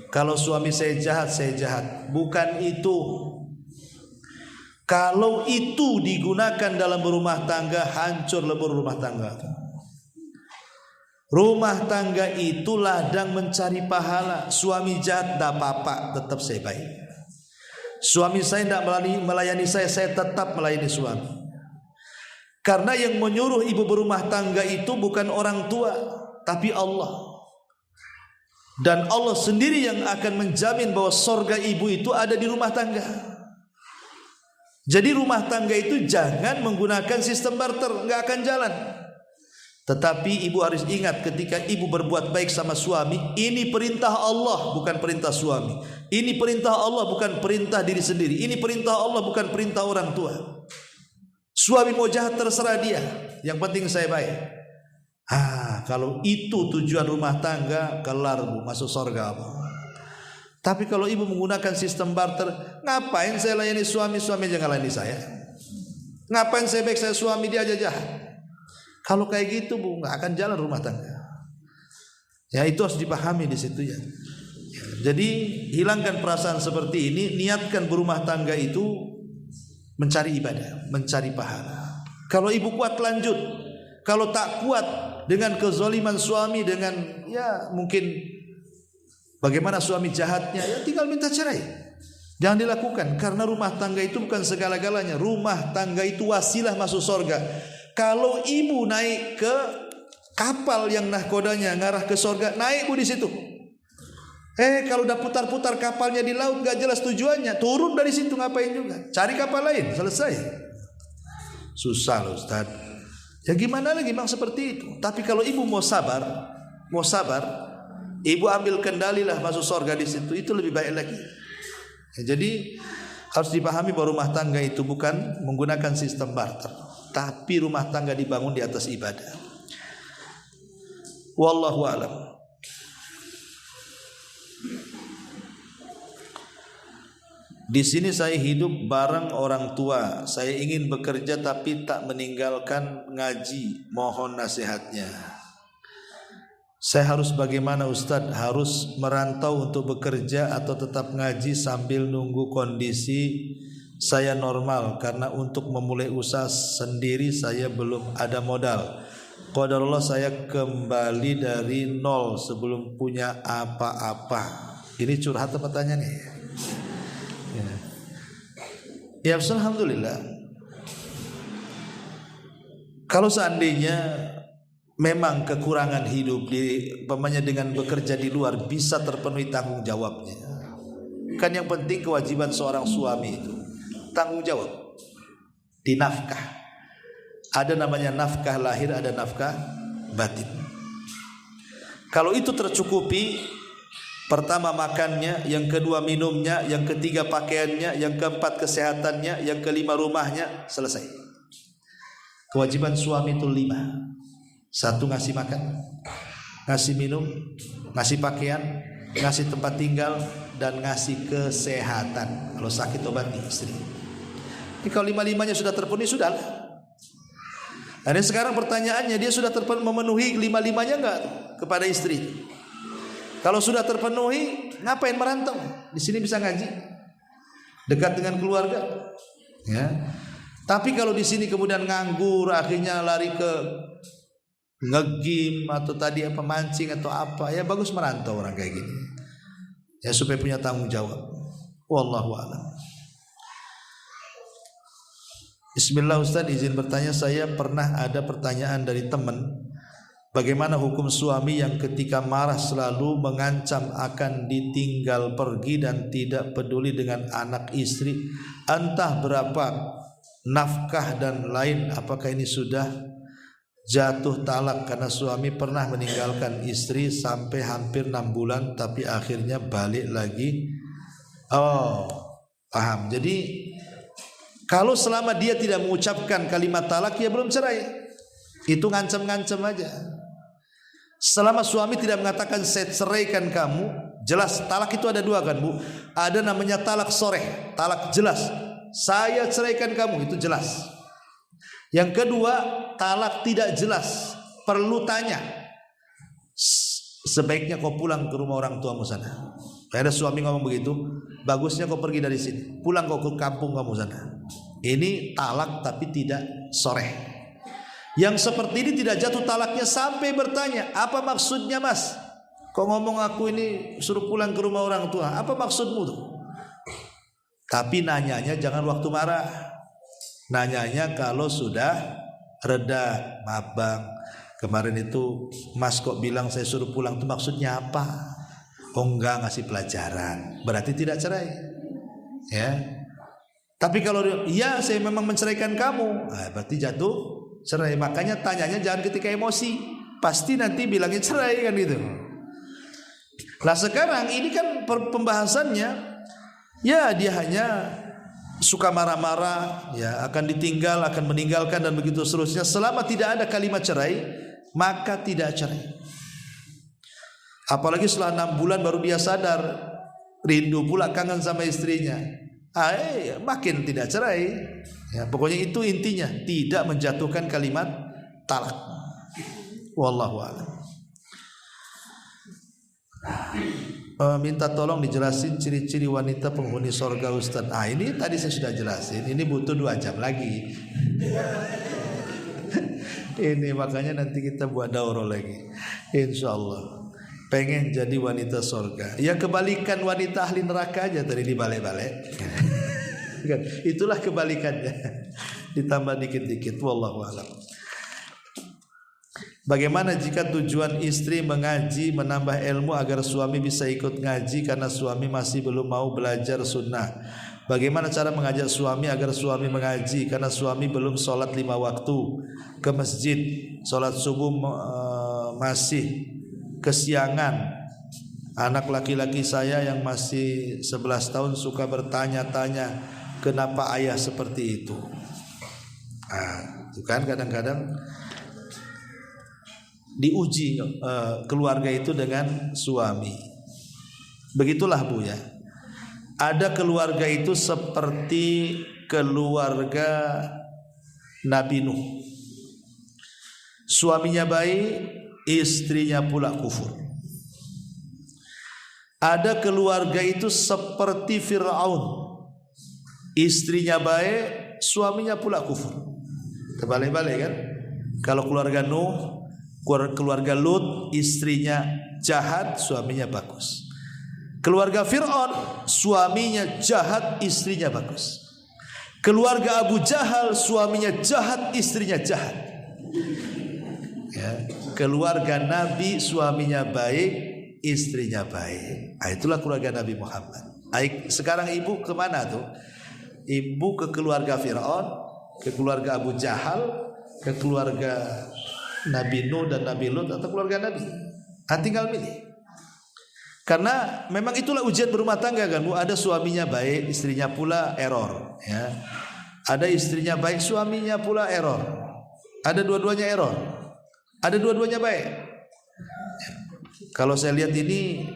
Kalau suami saya jahat, saya jahat. Bukan itu. Kalau itu digunakan dalam berumah tangga, hancur lebur rumah tangga. Rumah tangga itu ladang mencari pahala. Suami jahat, tidak apa-apa, tetap saya baik. Suami saya tidak melayani saya tetap melayani suami. Karena yang menyuruh ibu berumah tangga itu bukan orang tua, tapi Allah. Dan Allah sendiri yang akan menjamin bahwa surga ibu itu ada di rumah tangga. Jadi rumah tangga itu jangan menggunakan sistem barter, nggak akan jalan. Tetapi ibu harus ingat, ketika ibu berbuat baik sama suami, ini perintah Allah, bukan perintah suami. Ini perintah Allah, bukan perintah diri sendiri. Ini perintah Allah, bukan perintah orang tua. Suami mau jahat terserah dia, yang penting saya baik. Kalau itu tujuan rumah tangga, kelar bu, masuk surga bu. Tapi kalau ibu menggunakan sistem barter, ngapain saya layani suami, suami jangan layani saya. Ngapain saya baik saya suami, dia aja jahat. Kalau kayak gitu bu, nggak akan jalan rumah tangga. Ya itu harus dipahami di situ ya. Jadi hilangkan perasaan seperti ini, niatkan berumah tangga itu mencari ibadah, mencari pahala. Kalau ibu kuat lanjut, kalau tak kuat dengan kezaliman suami, dengan ya mungkin bagaimana suami jahatnya, ya tinggal minta cerai. Jangan dilakukan, karena rumah tangga itu bukan segala-galanya. Rumah tangga itu wasilah masuk surga. Kalau ibu naik ke kapal yang nahkodanya ngarah ke surga, naik bu di situ. Kalau udah putar-putar kapalnya di laut gak jelas tujuannya, turun dari situ ngapain juga? Cari kapal lain, selesai. Susah loh Ustaz. Ya gimana lagi memang seperti itu. Tapi kalau ibu mau sabar, ibu ambil kendalilah masuk surga di situ, itu lebih baik lagi. Ya, jadi harus dipahami bahwa rumah tangga itu bukan menggunakan sistem barter, tapi rumah tangga dibangun di atas ibadah. Wallahu a'lam. Di sini saya hidup bareng orang tua. Saya ingin bekerja tapi tak meninggalkan ngaji. Mohon nasihatnya. Saya harus bagaimana Ustadz? Harus merantau untuk bekerja atau tetap ngaji sambil nunggu kondisi saya normal? Karena untuk memulai usaha sendiri saya belum ada modal. Qadarullah saya kembali dari nol sebelum punya apa-apa. Ini curhat apa tanya nih? Ya alhamdulillah. Kalau seandainya memang kekurangan hidup umpamanya dengan bekerja di luar bisa terpenuhi tanggung jawabnya. Kan yang penting kewajiban seorang suami itu tanggung jawab di nafkah. Ada namanya nafkah lahir, ada nafkah batin. Kalau itu tercukupi, pertama makannya, yang kedua minumnya, yang ketiga pakaiannya, yang keempat kesehatannya, yang kelima rumahnya, selesai. Kewajiban suami itu 5. 1 ngasih makan, ngasih minum, ngasih pakaian, ngasih tempat tinggal, dan ngasih kesehatan. Kalau sakit obati istri. Ini kalau 5-5-nya sudah terpenuhi, sudah. Nah, ini sekarang pertanyaannya, dia sudah memenuhi 5-5-nya enggak kepada istri? Kalau sudah terpenuhi, ngapain merantau? Di sini bisa ngaji, dekat dengan keluarga. Ya. Tapi kalau di sini kemudian nganggur, akhirnya lari ke ngegim atau tadi apa mancing atau apa, ya bagus merantau orang kayak gini. Ya supaya punya tanggung jawab. Wallahu a'lam. Bismillah Ustaz, izin bertanya, saya pernah ada pertanyaan dari teman. Bagaimana hukum suami yang ketika marah selalu mengancam akan ditinggal pergi dan tidak peduli dengan anak istri, entah berapa nafkah dan lain? Apakah ini sudah jatuh talak? Karena suami pernah meninggalkan istri sampai hampir 6 bulan tapi akhirnya balik lagi. Oh, paham. Jadi kalau selama dia tidak mengucapkan kalimat talak, ya belum cerai. Itu ngancam-ngancam aja. Selama suami tidak mengatakan saya ceraikan kamu, jelas talak itu ada 2 kan bu. Ada namanya talak soreh, talak jelas, saya ceraikan kamu, itu jelas. Yang kedua, talak tidak jelas, perlu tanya. Sebaiknya kau pulang ke rumah orang tuamu sana. Ada suami ngomong begitu, bagusnya kau pergi dari sini, pulang kau ke kampung kamu sana. Ini talak tapi tidak soreh. Yang seperti ini tidak jatuh talaknya sampai bertanya, apa maksudnya mas? Kau ngomong aku ini suruh pulang ke rumah orang tua, apa maksudmu tuh? Tapi nanyanya jangan waktu marah. Nanyanya kalau sudah reda. Maaf bang, kemarin itu mas kok bilang saya suruh pulang, itu maksudnya apa? Oh enggak, ngasih pelajaran, berarti tidak cerai ya. Tapi kalau iya saya memang menceraikan kamu, berarti jatuh cerai. Makanya tanyanya jangan ketika emosi, pasti nanti bilangnya cerai kan gitu. Nah sekarang ini kan pembahasannya, ya dia hanya suka marah-marah, ya akan ditinggal, akan meninggalkan dan begitu seterusnya. Selama tidak ada kalimat cerai, maka tidak cerai. Apalagi setelah 6 bulan baru dia sadar, rindu pula, kangen sama istrinya, makin tidak cerai. Ya, pokoknya itu intinya, tidak menjatuhkan kalimat talak. Wallahu a'lam. Minta tolong dijelasin ciri-ciri wanita penghuni surga Ustaz. Ini tadi saya sudah jelasin. Ini butuh 2 jam lagi. Ini makanya nanti kita buat daurah lagi, insyaallah. Pengen jadi wanita surga, ya kebalikan wanita ahli neraka aja tadi dibalik-balik. Itulah kebalikannya. Ditambah dikit-dikit. Wallahu a'lam. Bagaimana jika tujuan istri mengaji menambah ilmu agar suami bisa ikut ngaji karena suami masih belum mau belajar sunnah? Bagaimana cara mengajak suami agar suami mengaji karena suami belum sholat 5 waktu ke masjid, sholat subuh masih kesiangan? Anak laki-laki saya yang masih 11 tahun suka bertanya-tanya kenapa ayah seperti itu. Itu kan kadang-kadang diuji keluarga itu dengan suami. Begitulah Bu ya. Ada keluarga itu seperti keluarga Nabi Nuh. Suaminya baik, istrinya pula kufur. Ada keluarga itu seperti Fir'aun. Istrinya baik, suaminya pula kufur. Terbalik-balik kan? Kalau keluarga Nuh, keluarga Lut, istrinya jahat, suaminya bagus. Keluarga Fir'aun, suaminya jahat, istrinya bagus. Keluarga Abu Jahal, suaminya jahat, istrinya jahat. Ya. Keluarga Nabi, suaminya baik, istrinya baik. Itulah keluarga Nabi Muhammad. Sekarang ibu kemana tuh? Ibu ke keluarga Fir'aun, ke keluarga Abu Jahal, ke keluarga Nabi Nuh dan Nabi Lut, atau keluarga Nabi? Tinggal milih. Karena memang itulah ujian berumah tangga kan Bu. Ada suaminya baik, istrinya pula error ya. Ada istrinya baik, suaminya pula error. Ada dua-duanya error. Ada dua-duanya baik. Kalau saya lihat ini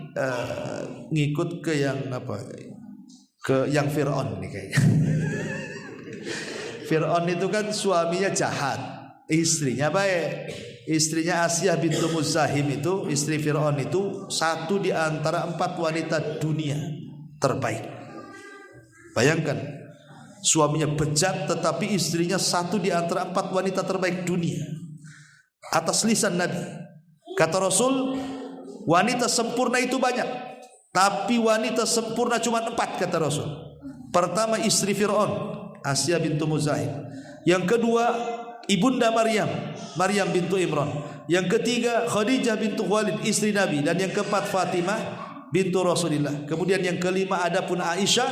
ngikut ke yang apa? Ke yang Fir'aun ini kayaknya. Fir'aun itu kan suaminya jahat, istrinya baik. Istrinya Asyah bintu Muzahim itu, istri Fir'aun itu, satu di antara 4 wanita dunia terbaik. Bayangkan, suaminya bejat tetapi istrinya satu di antara 4 wanita terbaik dunia. Atas lisan Nabi, kata Rasul, wanita sempurna itu banyak, tapi wanita sempurna cuma 4 kata Rasul. Pertama istri Fir'aun, Asyah bintu Muzahim. Yang kedua Ibunda Maryam bintu Imran. Yang ketiga Khadijah bintu Khuwailid, istri Nabi. Dan yang keempat Fatimah bintu Rasulullah. Kemudian yang kelima adapun Aisyah.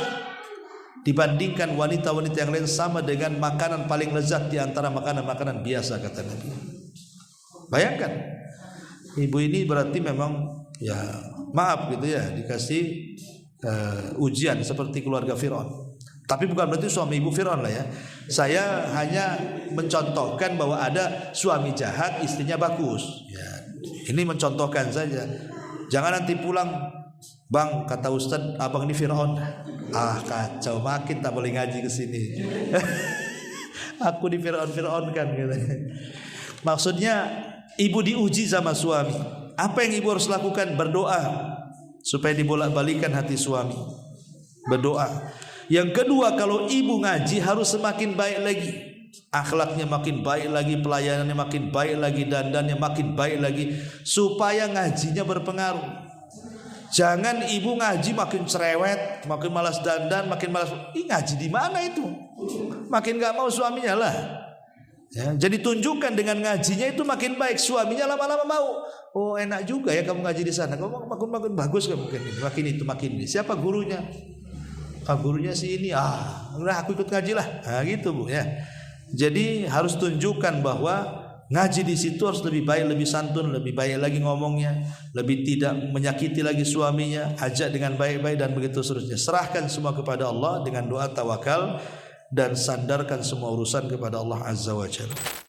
Dibandingkan wanita-wanita yang lain sama dengan makanan paling lezat di antara makanan-makanan biasa kata Nabi. Bayangkan, ibu ini berarti memang ya maaf gitu ya, dikasih ujian seperti keluarga Fir'aun. Tapi bukan berarti suami ibu Fir'aun lah ya. Saya hanya mencontohkan bahwa ada suami jahat, istrinya bagus ya. Ini mencontohkan saja. Jangan nanti pulang, bang kata Ustadz abang ini Fir'aun. Kacau, makin tak boleh ngaji ke sini. Aku di Fir'aun kan gitu. Maksudnya ibu diuji sama suami. Apa yang ibu harus lakukan? Berdoa supaya dibolak-balikan hati suami. Berdoa. Yang kedua, kalau ibu ngaji harus semakin baik lagi. Akhlaknya makin baik lagi, pelayanannya makin baik lagi, dandannya makin baik lagi, supaya ngajinya berpengaruh. Jangan ibu ngaji makin cerewet, makin malas dandan, makin malas. Ngaji di mana itu? Makin gak mau suaminya lah. Ya, jadi tunjukkan dengan ngajinya itu makin baik, suaminya lama-lama mau. Oh enak juga ya kamu ngaji di sana. Kamu makin bagus kamu makin itu makin ini. Siapa gurunya? Gurunya si ini. Udah aku ikut ngaji lah. Gitu Bu ya. Jadi harus tunjukkan bahwa ngaji di situ harus lebih baik, lebih santun, lebih baik lagi ngomongnya, lebih tidak menyakiti lagi suaminya, ajak dengan baik-baik dan begitu seterusnya. Serahkan semua kepada Allah dengan doa tawakal dan sandarkan semua urusan kepada Allah Azza wa Jalla.